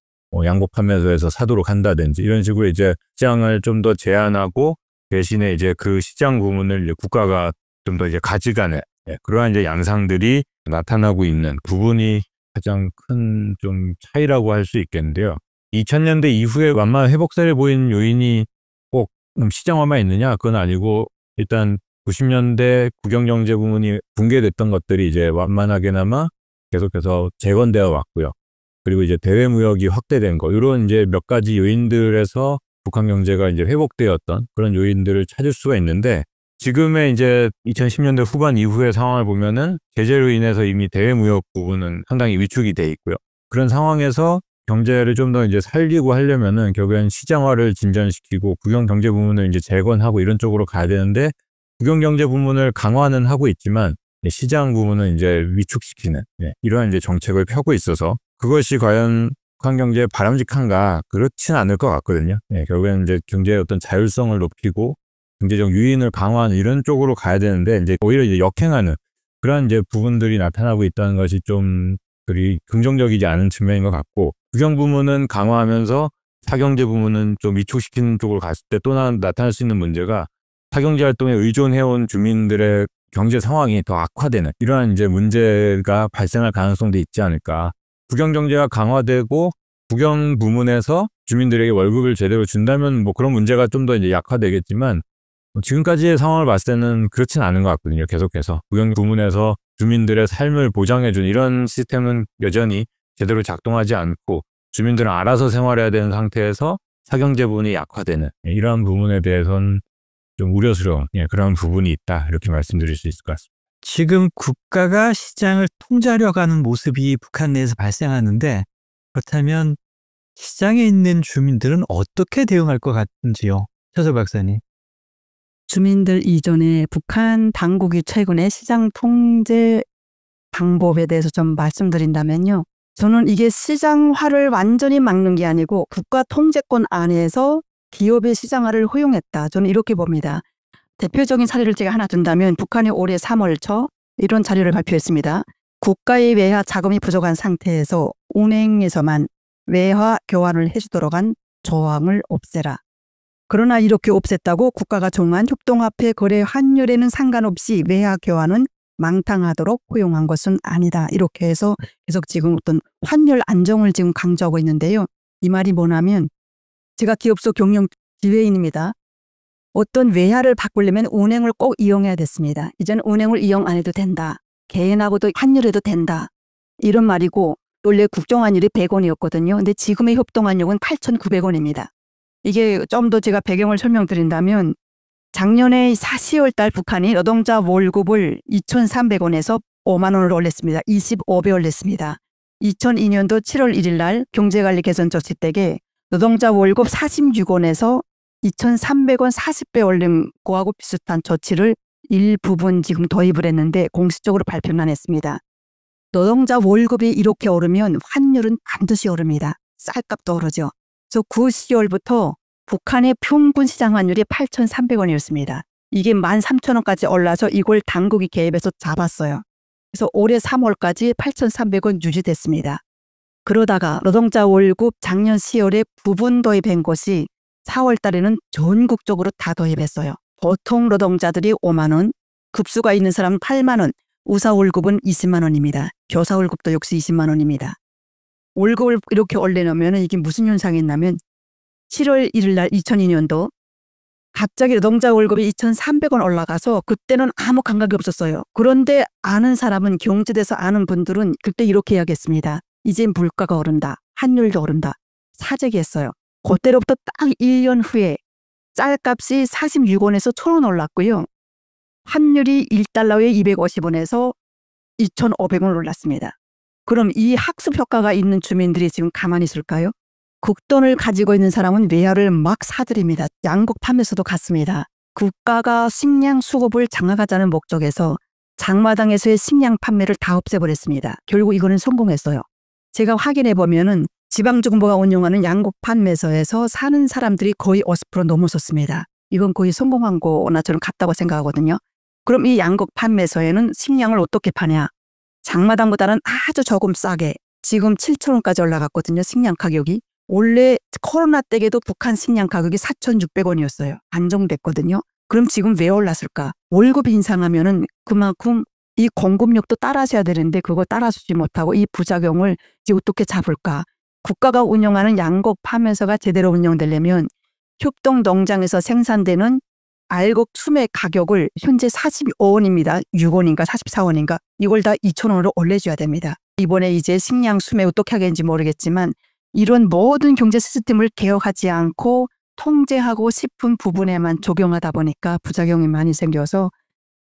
양국 판매소에서 사도록 한다든지 이런 식으로 이제 시장을 좀 더 제한하고, 대신에 이제 그 시장 부분을 이제 국가가 좀 더 이제 가져가는 그러한 이제 양상들이 나타나고 있는 부분이 가장 큰 좀 차이라고 할 수 있겠는데요. 2000년대 이후에 완만한 회복세를 보인 요인이 꼭 시장화만 있느냐? 그건 아니고 일단 90년대 국영경제 부문이 붕괴됐던 것들이 이제 완만하게나마 계속해서 재건되어 왔고요. 그리고 이제 대외 무역이 확대된 거, 이런 이제 몇 가지 요인들에서 북한 경제가 이제 회복되었던 그런 요인들을 찾을 수가 있는데, 지금의 이제 2010년대 후반 이후의 상황을 보면은 제재로 인해서 이미 대외 무역 부분은 상당히 위축이 돼 있고요. 그런 상황에서 경제를 좀 더 이제 살리고 하려면은 결국엔 시장화를 진전시키고 국영 경제 부문을 이제 재건하고 이런 쪽으로 가야 되는데, 국영 경제 부문을 강화는 하고 있지만 시장 부문은 이제 위축시키는 이러한 이제 정책을 펴고 있어서 그것이 과연 북한 경제에 바람직한가? 그렇진 않을 것 같거든요. 결국에는 이제 경제의 어떤 자율성을 높이고 경제적 유인을 강화하는 이런 쪽으로 가야 되는데, 이제 오히려 이제 역행하는 그런 이제 부분들이 나타나고 있다는 것이 좀 그리 긍정적이지 않은 측면인 것 같고, 국영 부문은 강화하면서 사경제 부문은 좀 위축시키는 쪽으로 갔을 때 또 나타날 수 있는 문제가, 사경제 활동에 의존해온 주민들의 경제 상황이 더 악화되는 이러한 이제 문제가 발생할 가능성도 있지 않을까. 국영 경제가 강화되고 국영 부문에서 주민들에게 월급을 제대로 준다면 뭐 그런 문제가 좀 더 이제 약화되겠지만, 지금까지의 상황을 봤을 때는 그렇진 않은 것 같거든요. 계속해서 국영 부문에서 주민들의 삶을 보장해주는 이런 시스템은 여전히 제대로 작동하지 않고, 주민들은 알아서 생활해야 되는 상태에서 사경제 부분이 약화되는 이러한 부분에 대해서는 좀 우려스러운 그런 부분이 있다, 이렇게 말씀드릴 수 있을 것 같습니다. 지금 국가가 시장을 통제하려고 하는 모습이 북한 내에서 발생하는데, 그렇다면 시장에 있는 주민들은 어떻게 대응할 것 같은지요? 최서 박사님. 주민들 이전에 북한 당국이 최근에 시장 통제 방법에 대해서 좀 말씀드린다면요. 저는 이게 시장화를 완전히 막는 게 아니고 국가 통제권 안에서 기업의 시장화를 허용했다. 저는 이렇게 봅니다. 대표적인 사례를 제가 하나 든다면, 북한이 올해 3월 초 이런 자료를 발표했습니다. 국가의 외화 자금이 부족한 상태에서 은행에서만 외화 교환을 해주도록 한 조항을 없애라. 그러나 이렇게 없앴다고 국가가 정한 협동화폐 거래 환율에는 상관없이 외화 교환은 망탕하도록 허용한 것은 아니다. 이렇게 해서 계속 지금 어떤 환율 안정을 지금 강조하고 있는데요. 이 말이 뭐냐면, 제가 기업소 경영 지회인입니다. 어떤 외화를 바꾸려면 은행을 꼭 이용해야 됐습니다. 이제는 은행을 이용 안 해도 된다. 개인하고도 환율해도 된다. 이런 말이고, 원래 국정환율이 100원이었거든요. 근데 지금의 협동환율은 8,900원입니다. 이게 좀 더 제가 배경을 설명드린다면, 작년에 10월 달 북한이 노동자 월급을 2,300원에서 5만 원을 올렸습니다. 25배 올렸습니다. 2002년도 7월 1일 날 경제관리 개선 조치 때에 노동자 월급 46원에서 2,300원 40배 올린 거하고 비슷한 조치를 일부분 지금 도입을 했는데 공식적으로 발표만 했습니다. 노동자 월급이 이렇게 오르면 환율은 반드시 오릅니다. 쌀값도 오르죠. 그래서 9, 10월부터 북한의 평균 시장 환율이 8,300원이었습니다. 이게 13,000원까지 올라서 이걸 당국이 개입해서 잡았어요. 그래서 올해 3월까지 8,300원 유지됐습니다. 그러다가 노동자 월급 작년 10월에 부분 도입한 것이 4월 달에는 전국적으로 다 도입했어요. 보통 노동자들이 5만 원, 급수가 있는 사람은 8만 원, 의사 월급은 20만 원입니다. 교사 월급도 역시 20만 원입니다. 월급을 이렇게 올려놓으면 이게 무슨 현상이 있냐면, 7월 1일 날 2002년도 갑자기 노동자 월급이 2,300원 올라가서 그때는 아무 감각이 없었어요. 그런데 아는 사람은, 경제대에서 아는 분들은 그때 이렇게 이야기했습니다. 이제 물가가 오른다. 환율도 오른다. 사재기했어요. 그때로부터 딱 1년 후에 쌀값이 46원에서 1,000원 올랐고요. 환율이 1달러에 250원에서 2,500원 올랐습니다. 그럼 이 학습 효과가 있는 주민들이 지금 가만히 있을까요? 국돈을 가지고 있는 사람은 외화를 막 사들입니다. 양국 판매소도 같습니다. 국가가 식량 수급을 장악하자는 목적에서 장마당에서의 식량 판매를 다 없애버렸습니다. 결국 이거는 성공했어요. 제가 확인해 보면은 지방정부가 운영하는 양국 판매소에서 사는 사람들이 거의 50% 넘어섰습니다. 이건 거의 성공한 거나 저는 같다고 생각하거든요. 그럼 이 양국 판매소에는 식량을 어떻게 파냐? 장마당보다는 아주 조금 싸게, 지금 7,000원까지 올라갔거든요. 식량 가격이. 원래 코로나 때에도 북한 식량 가격이 4,600원이었어요. 안정됐거든요. 그럼 지금 왜 올랐을까? 월급 인상하면은 그만큼 이 공급력도 따라줘야 되는데 그거 따라주지 못하고 이 부작용을 이제 어떻게 잡을까? 국가가 운영하는 양곡 파면서가 제대로 운영되려면 협동 농장에서 생산되는 알곡 수매 가격을 현재 45원입니다. 6원인가 44원인가 이걸 다 2,000원으로 올려줘야 됩니다. 이번에 이제 식량 수매 어떻게 하겠는지 모르겠지만 이런 모든 경제 시스템을 개혁하지 않고 통제하고 싶은 부분에만 적용하다 보니까 부작용이 많이 생겨서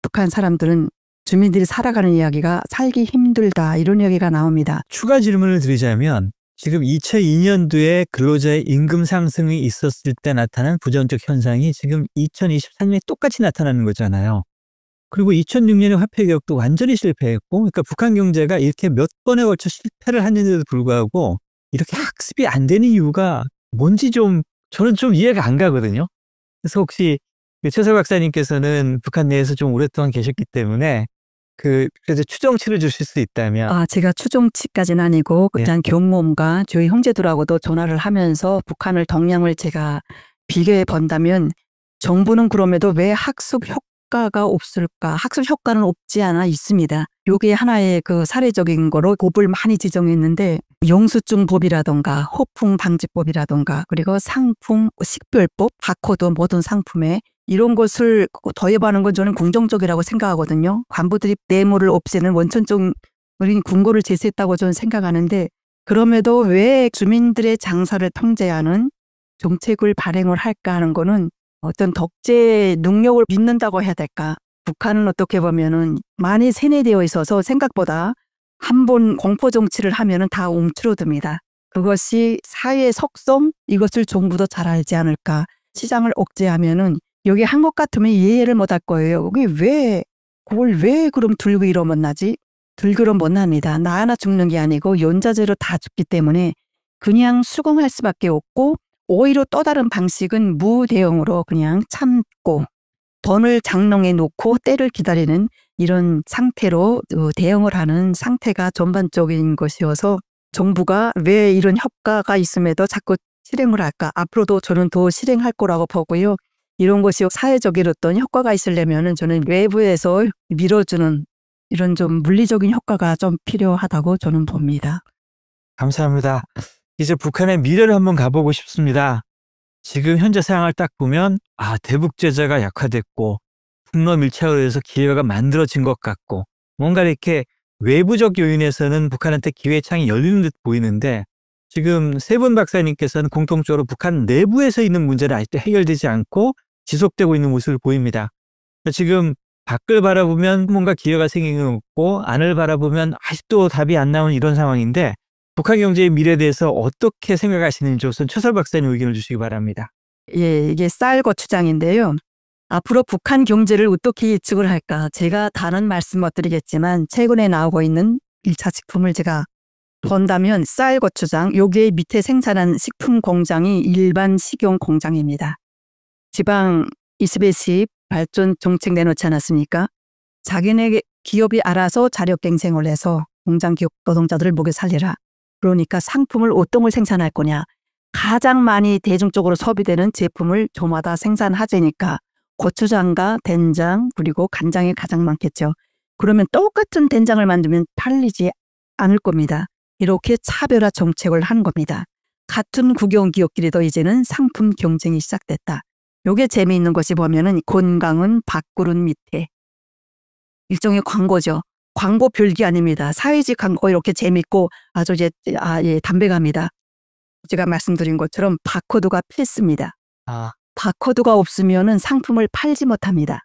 북한 사람들은 주민들이 살아가는 이야기가 살기 힘들다 이런 얘기가 나옵니다. 추가 질문을 드리자면 지금 2002년도에 근로자의 임금 상승이 있었을 때 나타난 부정적 현상이 지금 2023년에 똑같이 나타나는 거잖아요. 그리고 2006년에 화폐 개혁도 완전히 실패했고, 그러니까 북한 경제가 이렇게 몇 번에 걸쳐 실패를 했는데도 불구하고 이렇게 학습이 안 되는 이유가 뭔지 저는 좀 이해가 안 가거든요. 그래서 혹시 최설 박사님께서는 북한 내에서 좀 오랫동안 계셨기 때문에 그래서 추정치를 주실 수 있다면. 제가 추정치까지는 아니고 그냥 경험과 저희 형제들하고도 전화를 하면서 북한을 동향을 제가 비교해 본다면 정부는 그럼에도 왜 학습 효과가 없을까? 학습 효과는 없지 않아 있습니다. 요게 하나의 그 사례적인 거로 법을 많이 지정했는데 영수증법이라던가 호풍 방지법이라던가 그리고 상품 식별법, 바코드 모든 상품에 이런 것을 도입하는 건 저는 긍정적이라고 생각하거든요. 관부들이 뇌물을 없애는 원천적인 궁고를 제시했다고 저는 생각하는데 그럼에도 왜 주민들의 장사를 통제하는 정책을 발행을 할까 하는 거는 어떤 독재 능력을 믿는다고 해야 될까. 북한은 어떻게 보면은 많이 세뇌되어 있어서 생각보다 한 번 공포 정치를 하면은 다 움츠러듭니다. 그것이 사회의 속성 이것을 정부도 잘 알지 않을까. 시장을 억제하면은 여기 한국 같으면 이해를 못할 거예요. 그걸 왜 그럼 들고 이러면 나지? 들고는 못 납니다. 나 하나 죽는 게 아니고 연자제로 다 죽기 때문에 그냥 수긍할 수밖에 없고 오히려 또 다른 방식은 무대응으로 그냥 참고 돈을 장롱에 놓고 때를 기다리는 이런 상태로 대응을 하는 상태가 전반적인 것이어서 정부가 왜 이런 효과가 있음에도 자꾸 실행을 할까? 앞으로도 저는 더 실행할 거라고 보고요. 이런 것이 사회적인 어떤 효과가 있으려면 저는 외부에서 밀어주는 이런 좀 물리적인 효과가 좀 필요하다고 저는 봅니다. 감사합니다. 이제 북한의 미래를 한번 가보고 싶습니다. 지금 현재 상황을 딱 보면 대북 제재가 약화됐고 북러 밀착으로 해서 기회가 만들어진 것 같고 뭔가 이렇게 외부적 요인에서는 북한한테 기회 창이 열리는 듯 보이는데 지금 세 분 박사님께서는 공통적으로 북한 내부에서 있는 문제는 아직도 해결되지 않고 지속되고 있는 모습을 보입니다. 지금 밖을 바라보면 뭔가 기회가 생기는 것 없고 안을 바라보면 아직도 답이 안 나오는 이런 상황인데 북한 경제의 미래에 대해서 어떻게 생각하시는지 우선 최설 박사님 의견을 주시기 바랍니다. 예, 이게 쌀 고추장인데요. 앞으로 북한 경제를 어떻게 예측을 할까? 제가 다른 말씀 못 드리겠지만 최근에 나오고 있는 1차 식품을 제가 본다면 쌀 고추장 여기에 밑에 생산한 식품 공장이 일반 식용 공장입니다. 지방 2020 발전 정책 내놓지 않았습니까? 자기네 기업이 알아서 자력 갱생을 해서 공장 기업 노동자들을 먹여 살리라. 그러니까 상품을 어떤 걸 생산할 거냐. 가장 많이 대중적으로 소비되는 제품을 저마다 생산하자니까 고추장과 된장 그리고 간장이 가장 많겠죠. 그러면 똑같은 된장을 만들면 팔리지 않을 겁니다. 이렇게 차별화 정책을 한 겁니다. 같은 국영 기업끼리도 이제는 상품 경쟁이 시작됐다. 요게 재미있는 것이 보면은 건강은 밥그릇 밑에 일종의 광고죠. 광고 별게 아닙니다. 사회적 광고 이렇게 재밌고 아주 담백합니다. 제가 말씀드린 것처럼 바코드가 필수입니다. 바코드가 없으면은 상품을 팔지 못합니다.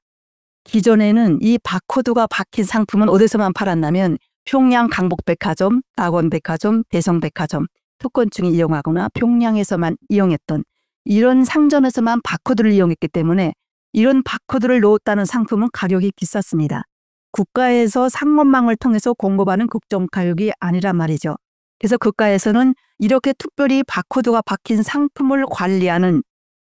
기존에는 이 바코드가 박힌 상품은 어디서만 팔았냐면 평양 강북백화점, 낙원백화점, 대성백화점, 특권층이 이용하거나 평양에서만 이용했던 이런 상점에서만 바코드를 이용했기 때문에 이런 바코드를 넣었다는 상품은 가격이 비쌌습니다. 국가에서 상업망을 통해서 공급하는 국정가격이 아니란 말이죠. 그래서 국가에서는 이렇게 특별히 바코드가 박힌 상품을 관리하는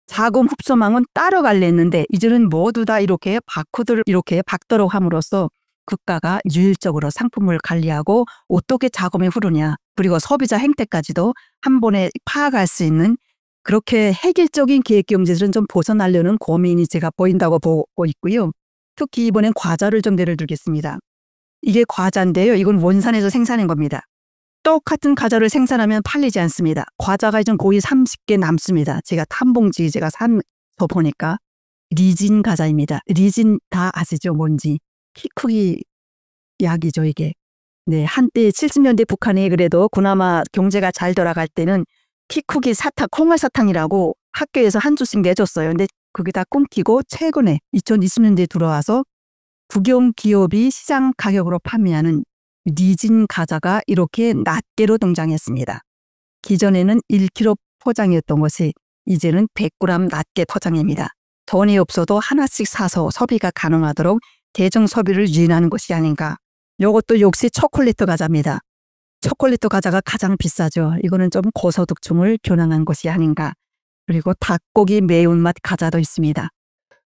자금 흡수망은 따로 관리했는데 이제는 모두 다 이렇게 바코드를 이렇게 박도록 함으로써 국가가 유일적으로 상품을 관리하고 어떻게 자금이 흐르냐 그리고 소비자 행태까지도 한 번에 파악할 수 있는 그렇게 획일적인 기획경제들은 좀 벗어나려는 고민이 제가 보인다고 보고 있고요. 특히 이번엔 과자를 좀 예를 들겠습니다. 이게 과자인데요. 이건 원산에서 생산한 겁니다. 똑같은 과자를 생산하면 팔리지 않습니다. 과자가 좀 거의 30개 남습니다. 제가 한 봉지 제가 사서 보니까 리진 과자입니다. 리진 다 아시죠? 뭔지. 키크기 약이죠, 이게. 네, 한때 70년대 북한이 그래도 그나마 경제가 잘 돌아갈 때는 키크기 사탕, 콩알 사탕이라고 학교에서 한 주씩 내줬어요. 근데 그게 다 끊기고 최근에 2020년대에 들어와서 국영 기업이 시장 가격으로 판매하는 리진 과자가 이렇게 낱개로 등장했습니다. 기존에는 1kg 포장이었던 것이 이제는 100g 낱개 포장입니다. 돈이 없어도 하나씩 사서 소비가 가능하도록 대중 소비를 유인하는 것이 아닌가. 이것도 역시 초콜릿 과자입니다. 초콜릿 과자가 가장 비싸죠. 이거는 좀 고소득층을 겨냥한 것이 아닌가. 그리고 닭고기 매운맛 과자도 있습니다.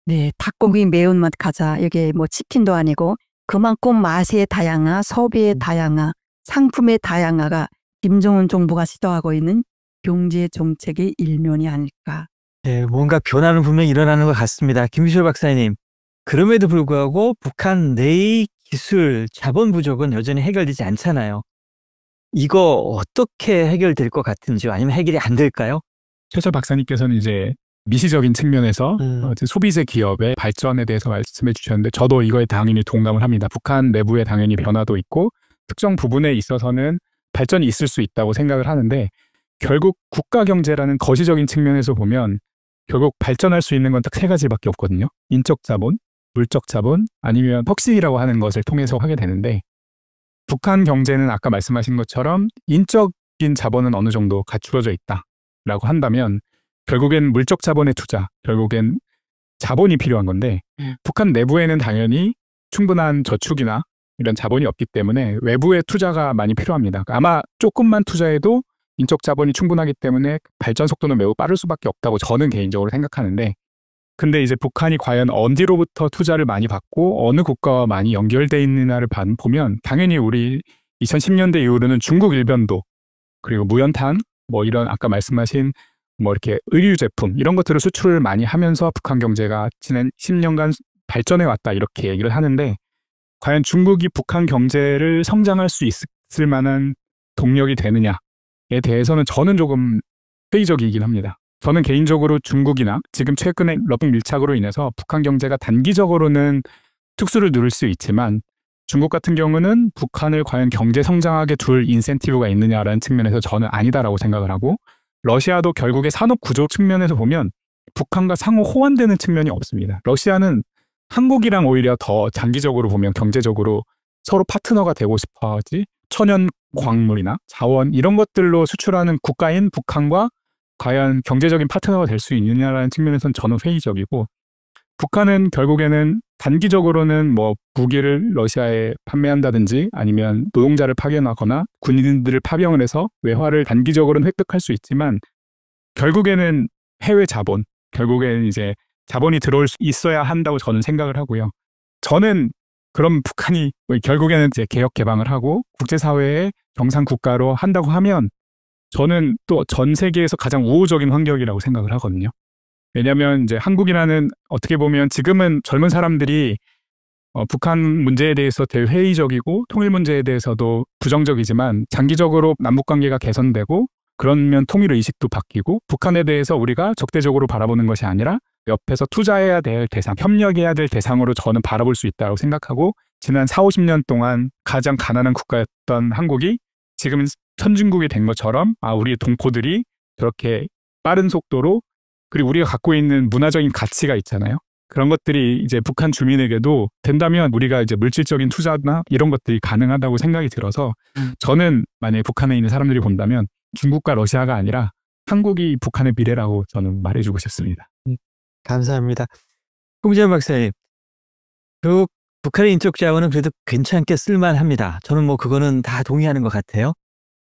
네, 닭고기 매운맛 과자. 이게 뭐 치킨도 아니고 그만큼 맛의 다양화, 소비의 다양화, 상품의 다양화가 김정은 정부가 시도하고 있는 경제 정책의 일면이 아닐까. 네, 뭔가 변화는 분명히 일어나는 것 같습니다. 김기철 박사님, 그럼에도 불구하고 북한 내의 기술, 자본 부족은 여전히 해결되지 않잖아요. 이거 어떻게 해결될 것 같은지요? 아니면 해결이 안 될까요? 최철 박사님께서는 이제 미시적인 측면에서 소비재 기업의 발전에 대해서 말씀해 주셨는데 저도 이거에 당연히 동감을 합니다. 북한 내부에 당연히 변화도 있고 특정 부분에 있어서는 발전이 있을 수 있다고 생각을 하는데 결국 국가 경제라는 거시적인 측면에서 보면 결국 발전할 수 있는 건 딱 세 가지밖에 없거든요. 인적 자본, 물적 자본, 아니면 혁신이라고 하는 것을 통해서 하게 되는데 북한 경제는 아까 말씀하신 것처럼 인적인 자본은 어느 정도 갖추어져 있다라고 한다면 결국엔 물적 자본의 투자, 결국엔 자본이 필요한 건데 북한 내부에는 당연히 충분한 저축이나 이런 자본이 없기 때문에 외부의 투자가 많이 필요합니다. 아마 조금만 투자해도 인적 자본이 충분하기 때문에 발전 속도는 매우 빠를 수밖에 없다고 저는 개인적으로 생각하는데 근데 이제 북한이 과연 어디로부터 투자를 많이 받고 어느 국가와 많이 연결돼 있느냐를 보면 당연히 우리 2010년대 이후로는 중국 일변도 그리고 무연탄 뭐 이런 아까 말씀하신 뭐 이렇게 의류 제품 이런 것들을 수출을 많이 하면서 북한 경제가 지난 10년간 발전해 왔다 이렇게 얘기를 하는데 과연 중국이 북한 경제를 성장할 수 있을 만한 동력이 되느냐에 대해서는 저는 조금 회의적이긴 합니다. 저는 개인적으로 중국이나 지금 최근에 러빙 밀착으로 인해서 북한 경제가 단기적으로는 특수를 누릴 수 있지만 중국 같은 경우는 북한을 과연 경제 성장하게 둘 인센티브가 있느냐라는 측면에서 저는 아니다라고 생각을 하고 러시아도 결국에 산업 구조 측면에서 보면 북한과 상호 호환되는 측면이 없습니다. 러시아는 한국이랑 오히려 더 장기적으로 보면 경제적으로 서로 파트너가 되고 싶어 하지 천연 광물이나 자원 이런 것들로 수출하는 국가인 북한과 과연 경제적인 파트너가 될 수 있느냐라는 측면에서는 저는 회의적이고 북한은 결국에는 단기적으로는 뭐 무기를 러시아에 판매한다든지 아니면 노동자를 파견하거나 군인들을 파병을 해서 외화를 단기적으로는 획득할 수 있지만 결국에는 해외 자본, 결국에는 이제 자본이 들어올 수 있어야 한다고 저는 생각을 하고요. 저는 그럼 북한이 결국에는 이제 개혁 개방을 하고 국제사회의 정상 국가로 한다고 하면 저는 또 전 세계에서 가장 우호적인 환경이라고 생각을 하거든요. 왜냐하면 이제 한국이라는 어떻게 보면 지금은 젊은 사람들이 북한 문제에 대해서 되게 회의적이고 통일 문제에 대해서도 부정적이지만 장기적으로 남북관계가 개선되고 그러면 통일 의식도 바뀌고 북한에 대해서 우리가 적대적으로 바라보는 것이 아니라 옆에서 투자해야 될 대상, 협력해야 될 대상으로 저는 바라볼 수 있다고 생각하고 지난 4, 50년 동안 가장 가난한 국가였던 한국이 지금 선진국이 된 것처럼 우리 동포들이 저렇게 빠른 속도로 그리고 우리가 갖고 있는 문화적인 가치가 있잖아요. 그런 것들이 이제 북한 주민에게도 된다면 우리가 이제 물질적인 투자나 이런 것들이 가능하다고 생각이 들어서 저는 만약에 북한에 있는 사람들이 본다면 중국과 러시아가 아니라 한국이 북한의 미래라고 저는 말해주고 싶습니다. 감사합니다. 홍재현 박사님, 결국 북한의 인적 자원은 그래도 괜찮게 쓸만합니다. 저는 뭐 그거는 다 동의하는 것 같아요.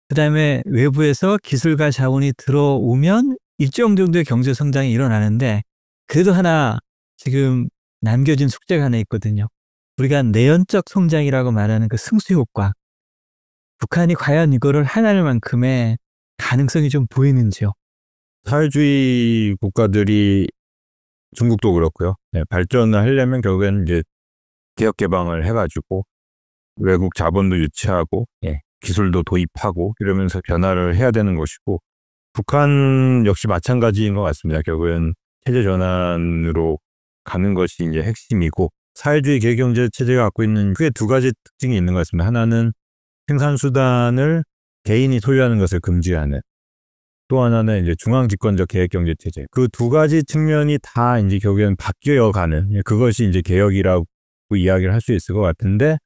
그다음에 외부에서 기술과 자원이 들어오면 일정 정도의 경제 성장이 일어나는데 그래도 하나 지금 남겨진 숙제가 하나 있거든요. 우리가 내연적 성장이라고 말하는 그 승수 효과. 북한이 과연 이거를 해낼 만큼의 가능성이 좀 보이는지요? 사회주의 국가들이 중국도 그렇고요. 네, 발전을 하려면 결국에는 이제 개혁 개방을 해가지고 외국 자본도 유치하고 기술도 도입하고 이러면서 변화를 해야 되는 것이고 북한 역시 마찬가지인 것 같습니다. 결국은 체제 전환으로 가는 것이 이제 핵심이고 사회주의 계획경제 체제가 갖고 있는 크게 두 가지 특징이 있는 것 같습니다. 하나는 생산수단을 개인이 소유하는 것을 금지하는 또 하나는 이제 중앙집권적 계획경제 체제. 그 두 가지 측면이 다 이제 결국엔 바뀌어가는 그것이 이제 개혁이라고 이야기를 할 수 있을 것 같은데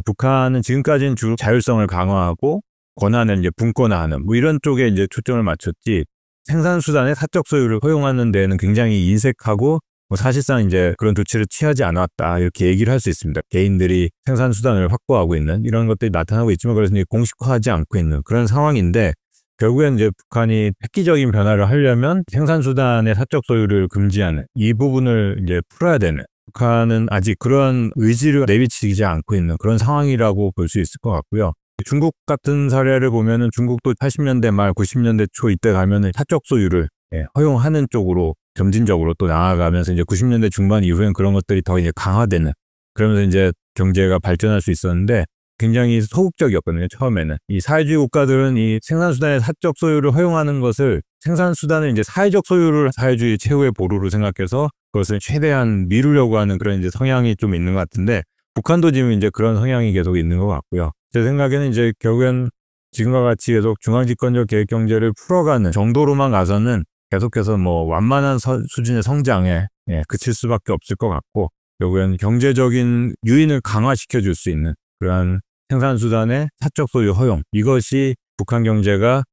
북한은 지금까지는 주로 자율성을 강화하고 권한을 이제 분권화하는 뭐 이런 쪽에 이제 초점을 맞췄지 생산수단의 사적 소유를 허용하는 데에는 굉장히 인색하고 뭐 사실상 이제 그런 조치를 취하지 않았다 이렇게 얘기를 할 수 있습니다. 개인들이 생산수단을 확보하고 있는 이런 것들이 나타나고 있지만 그래서 이제 공식화하지 않고 있는 그런 상황인데 결국엔 이제 북한이 획기적인 변화를 하려면 생산수단의 사적 소유를 금지하는 이 부분을 이제 풀어야 되는 북한은 아직 그런 의지를 내비치지 않고 있는 그런 상황이라고 볼 수 있을 것 같고요. 중국 같은 사례를 보면은 중국도 80년대 말 90년대 초 이때 가면은 사적 소유를 허용하는 쪽으로 점진적으로 또 나아가면서 이제 90년대 중반 이후엔 그런 것들이 더 이제 강화되는 그러면서 이제 경제가 발전할 수 있었는데 굉장히 소극적이었거든요. 처음에는 이 사회주의 국가들은 이 생산수단의 사적 소유를 허용하는 것을 생산수단을 이제 사회적 소유를 사회주의 최후의 보루로 생각해서 그것을 최대한 미루려고 하는 그런 이제 성향이 좀 있는 것 같은데 북한도 지금 이제 그런 성향이 계속 있는 것 같고요. 제 생각에는 이제 결국엔 지금과 같이 계속 중앙집권적 계획경제를 풀어가는 정도로만 가서는 계속해서 뭐 완만한 수준의 성장에 그칠 수밖에 없을 것 같고 결국엔 경제적인 유인을 강화시켜 줄 수 있는 그러한 생산수단의 사적 소유 허용 이것이 북한 경제가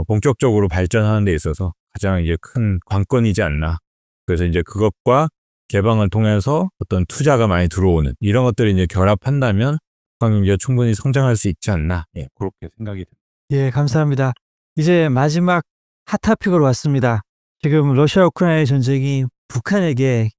본격적으로 발전하는 데 있어서 가장 이제 큰 관건이지 않나. 그래서 이제 그것과 개방을 통해서 어떤 투자가 많이 들어오는 이런 것들이 이제 결합한다면 북한 경제가 충분히 성장할 수 있지 않나. 그렇게 생각이 듭니다. 예, 감사합니다. 이제 마지막 핫토픽으로 왔습니다. 지금 러시아 우크라이나 전쟁이 북한에게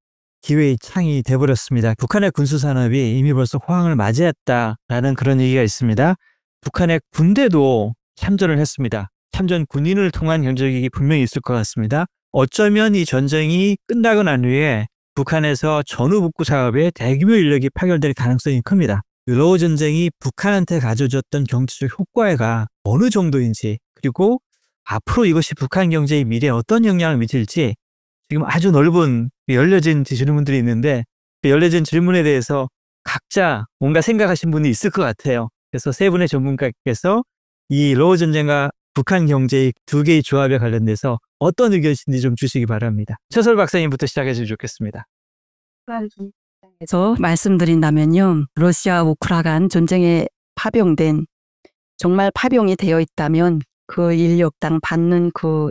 기회의 창이 돼버렸습니다. 북한의 군수산업이 이미 벌써 호황을 맞이했다라는 그런 얘기가 있습니다. 북한의 군대도 참전을 했습니다. 참전 군인을 통한 경제력이 분명히 있을 것 같습니다. 어쩌면 이 전쟁이 끝나고 난 후에 북한에서 전후복구 사업에 대규모 인력이 파견될 가능성이 큽니다. 러우 전쟁이 북한한테 가져줬던 경제적 효과가 어느 정도인지 그리고 앞으로 이것이 북한 경제의 미래에 어떤 영향을 미칠지 지금 아주 넓은 열려진 질문들이 있는데 열려진 질문에 대해서 각자 뭔가 생각하신 분이 있을 것 같아요. 그래서 세 분의 전문가께서 이 러우 전쟁과 북한 경제의 두 개의 조합에 관련돼서 어떤 의견이신지 좀 주시기 바랍니다. 최설 박사님부터 시작해 주시면 좋겠습니다. 그래서 말씀드린다면요. 러시아 우크라이나 전쟁에 파병된 정말 파병이 되어 있다면 그 인력당 받는 그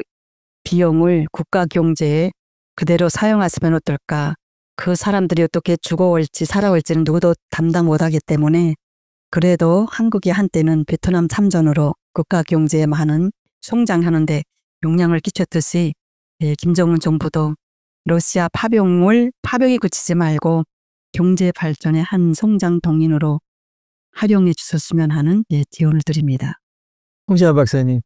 비용을 국가 경제에 그대로 사용하시면 어떨까. 그 사람들이 어떻게 죽어올지 살아올지는 누구도 담당 못하기 때문에 그래도 한국이 한때는 베트남 참전으로 국가 경제에 많은 성장하는 데 영향을 끼쳤듯이 김정은 정부도 러시아 파병이 그치지 말고 경제 발전의 한 성장 동인으로 활용해 주셨으면 하는 지원을 드립니다. 홍지아 박사님.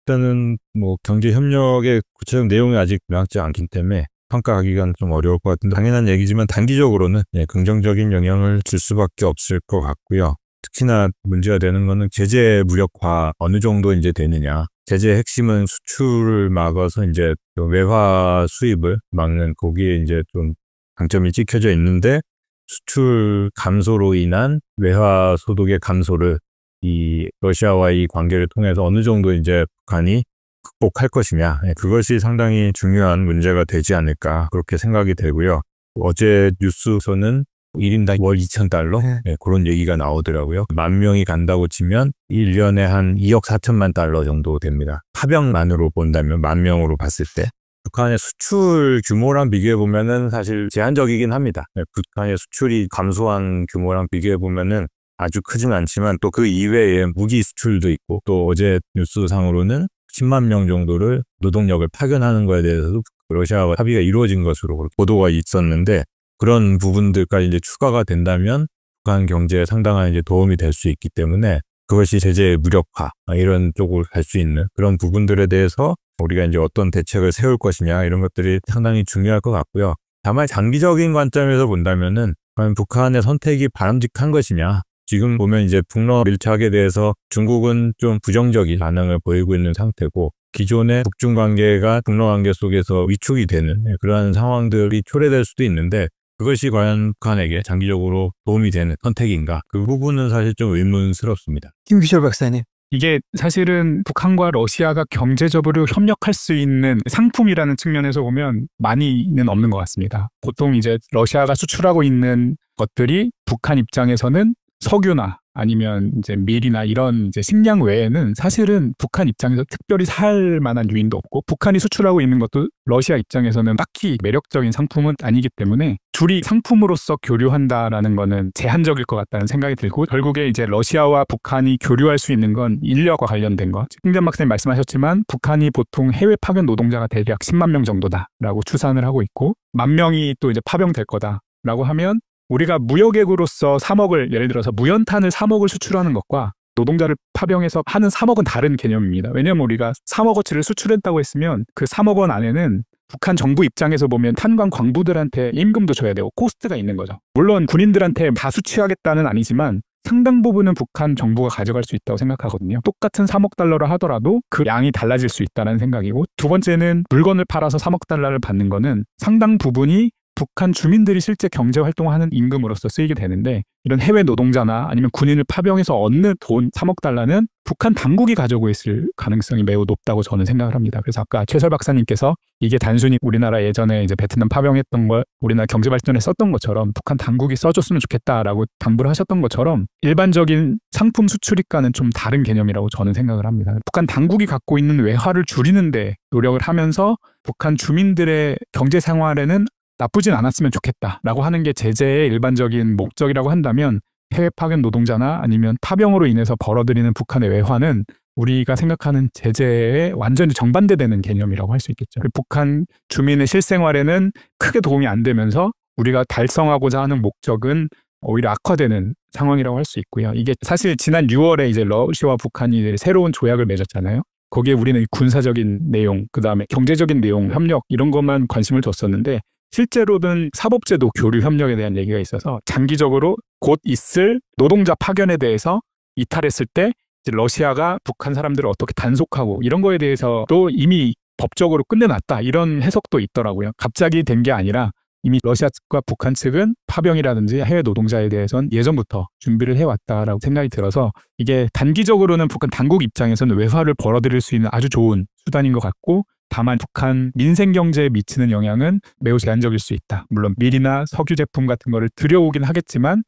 일단은 뭐 경제 협력의 구체적 내용이 아직 명확지 않기 때문에 평가하기가 좀 어려울 것 같은데 당연한 얘기지만 단기적으로는 긍정적인 영향을 줄 수밖에 없을 것 같고요. 특히나 문제가 되는 거는 제재 무력화 어느 정도 이제 되느냐. 제재의 핵심은 수출을 막아서 이제 외화 수입을 막는 거기에 이제 좀 강점이 찍혀져 있는데 수출 감소로 인한 외화 소득의 감소를 이 러시아와의 관계를 통해서 어느 정도 이제 북한이 극복할 것이냐. 그것이 상당히 중요한 문제가 되지 않을까 그렇게 생각이 되고요. 어제 뉴스에서는 1인당 월 2,000달러? 그런 얘기가 나오더라고요. 10,000명이 간다고 치면 1년에 한 2억 4천만 달러 정도 됩니다. 파병만으로 본다면 10,000명으로 봤을 때. 북한의 수출 규모랑 비교해보면은 사실 제한적이긴 합니다. 북한의 수출이 감소한 규모랑 비교해보면은 아주 크진 않지만 또 그 이외에 무기 수출도 있고 또 어제 뉴스상으로는 10만 명 정도를 노동력을 파견하는 거에 대해서도 러시아와 합의가 이루어진 것으로 보도가 있었는데 그런 부분들까지 이제 추가가 된다면 북한 경제에 상당한 이제 도움이 될 수 있기 때문에 그것이 제재의 무력화 이런 쪽으로 갈 수 있는 그런 부분들에 대해서 우리가 이제 어떤 대책을 세울 것이냐 이런 것들이 상당히 중요할 것 같고요. 다만 장기적인 관점에서 본다면은 북한의 선택이 바람직한 것이냐 지금 보면 이제 북러 밀착에 대해서 중국은 좀 부정적인 반응을 보이고 있는 상태고 기존의 북중 관계가 북러 관계 속에서 위축이 되는 그러한 상황들이 초래될 수도 있는데 그것이 과연 북한에게 장기적으로 도움이 되는 선택인가? 그 부분은 사실 좀 의문스럽습니다. 김규철 박사님. 이게 사실은 북한과 러시아가 경제적으로 협력할 수 있는 상품이라는 측면에서 보면 많이는 없는 것 같습니다. 보통 이제 러시아가 수출하고 있는 것들이 북한 입장에서는 석유나 아니면 이제 밀이나 이런 이제 식량 외에는 사실은 북한 입장에서 특별히 살 만한 요인도 없고 북한이 수출하고 있는 것도 러시아 입장에서는 딱히 매력적인 상품은 아니기 때문에 둘이 상품으로서 교류한다라는 거는 제한적일 것 같다는 생각이 들고 결국에 이제 러시아와 북한이 교류할 수 있는 건 인력과 관련된 것. 홍전 박사님 말씀하셨지만 북한이 보통 해외 파견 노동자가 대략 10만 명 정도다라고 추산을 하고 있고 10,000명이 또 이제 파병될 거다라고 하면 우리가 무역액으로서 3억을 예를 들어서 무연탄을 3억을 수출하는 것과 노동자를 파병해서 하는 3억은 다른 개념입니다. 왜냐하면 우리가 3억어치를 수출했다고 했으면 그 3억 원 안에는 북한 정부 입장에서 보면 탄광 광부들한테 임금도 줘야 되고 코스트가 있는 거죠. 물론 군인들한테 다 수취하겠다는 아니지만 상당 부분은 북한 정부가 가져갈 수 있다고 생각하거든요. 똑같은 3억 달러를 하더라도 그 양이 달라질 수 있다는 생각이고 두 번째는 물건을 팔아서 3억 달러를 받는 거는 상당 부분이 북한 주민들이 실제 경제활동을 하는 임금으로서 쓰이게 되는데 이런 해외 노동자나 아니면 군인을 파병해서 얻는 돈 3억 달러는 북한 당국이 가지고 있을 가능성이 매우 높다고 저는 생각을 합니다. 그래서 아까 최설 박사님께서 이게 단순히 우리나라 예전에 이제 베트남 파병했던 걸 우리나라 경제발전에 썼던 것처럼 북한 당국이 써줬으면 좋겠다라고 당부를 하셨던 것처럼 일반적인 상품 수출입과는 좀 다른 개념이라고 저는 생각을 합니다. 북한 당국이 갖고 있는 외화를 줄이는데 노력을 하면서 북한 주민들의 경제 생활에는 나쁘진 않았으면 좋겠다라고 하는 게 제재의 일반적인 목적이라고 한다면 해외 파견 노동자나 아니면 파병으로 인해서 벌어들이는 북한의 외화는 우리가 생각하는 제재에 완전히 정반대되는 개념이라고 할 수 있겠죠. 북한 주민의 실생활에는 크게 도움이 안 되면서 우리가 달성하고자 하는 목적은 오히려 악화되는 상황이라고 할 수 있고요. 이게 사실 지난 6월에 이제 러시아와 북한이 이제 새로운 조약을 맺었잖아요. 거기에 우리는 군사적인 내용, 그다음에 경제적인 내용, 협력 이런 것만 관심을 뒀었는데 실제로는 사법제도 교류 협력에 대한 얘기가 있어서 장기적으로 곧 있을 노동자 파견에 대해서 이탈했을 때 이제 러시아가 북한 사람들을 어떻게 단속하고 이런 거에 대해서도 이미 법적으로 끝내놨다 이런 해석도 있더라고요. 갑자기 된 게 아니라 이미 러시아 측과 북한 측은 파병이라든지 해외 노동자에 대해서는 예전부터 준비를 해왔다라고 생각이 들어서 이게 단기적으로는 북한 당국 입장에서는 외화를 벌어들일 수 있는 아주 좋은 수단인 것 같고 다만 북한 민생 경제에 미치는 영향은 매우 제한적일 수 있다. 물론 밀이나 석유 제품 같은 거를 들여오긴 하겠지만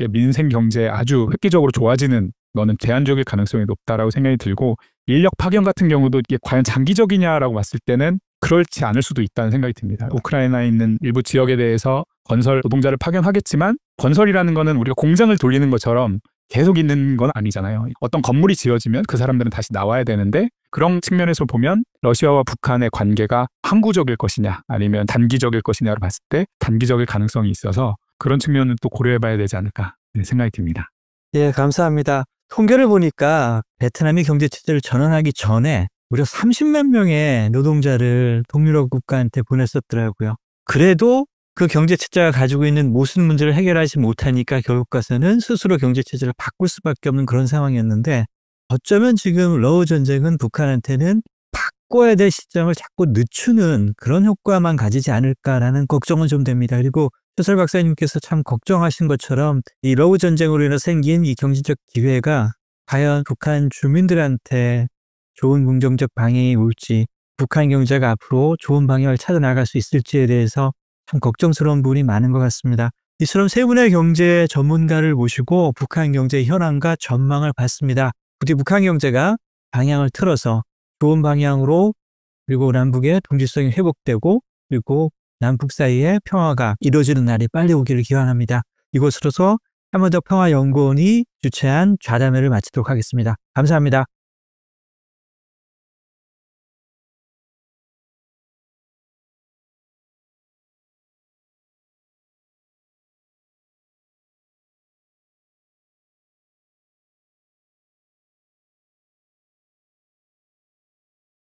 민생 경제에 아주 획기적으로 좋아지는 거는 제한적일 가능성이 높다라고 생각이 들고 인력 파견 같은 경우도 이게 과연 장기적이냐라고 봤을 때는 그렇지 않을 수도 있다는 생각이 듭니다. 우크라이나에 있는 일부 지역에 대해서 건설 노동자를 파견하겠지만 건설이라는 거는 우리가 공장을 돌리는 것처럼 계속 있는 건 아니잖아요. 어떤 건물이 지어지면 그 사람들은 다시 나와야 되는데 그런 측면에서 보면 러시아와 북한의 관계가 항구적일 것이냐 아니면 단기적일 것이냐를 봤을 때 단기적일 가능성이 있어서 그런 측면은 또 고려해봐야 되지 않을까 생각이 듭니다. 예, 감사합니다. 통계를 보니까 베트남이 경제체제를 전환하기 전에 무려 30만 명의 노동자를 동유럽 국가한테 보냈었더라고요. 그래도 그 경제체제가 가지고 있는 모든 문제를 해결하지 못하니까 결국 가서는 스스로 경제체제를 바꿀 수밖에 없는 그런 상황이었는데 어쩌면 지금 러우 전쟁은 북한한테는 바꿔야 될 시점을 자꾸 늦추는 그런 효과만 가지지 않을까라는 걱정은 좀 됩니다. 그리고 최설 박사님께서 참 걱정하신 것처럼 이 러우 전쟁으로 인해 생긴 이 경제적 기회가 과연 북한 주민들한테 좋은 긍정적 방향이 올지 북한 경제가 앞으로 좋은 방향을 찾아 나갈 수 있을지에 대해서 참 걱정스러운 부분이 많은 것 같습니다. 이처럼 세 분의 경제 전문가를 모시고 북한 경제 현황과 전망을 봤습니다. 부디 북한 경제가 방향을 틀어서 좋은 방향으로 그리고 남북의 동질성이 회복되고 그리고 남북 사이의 평화가 이루어지는 날이 빨리 오기를 기원합니다. 이곳으로서 한번더 평화연구원이 주최한 좌담회를 마치도록 하겠습니다. 감사합니다.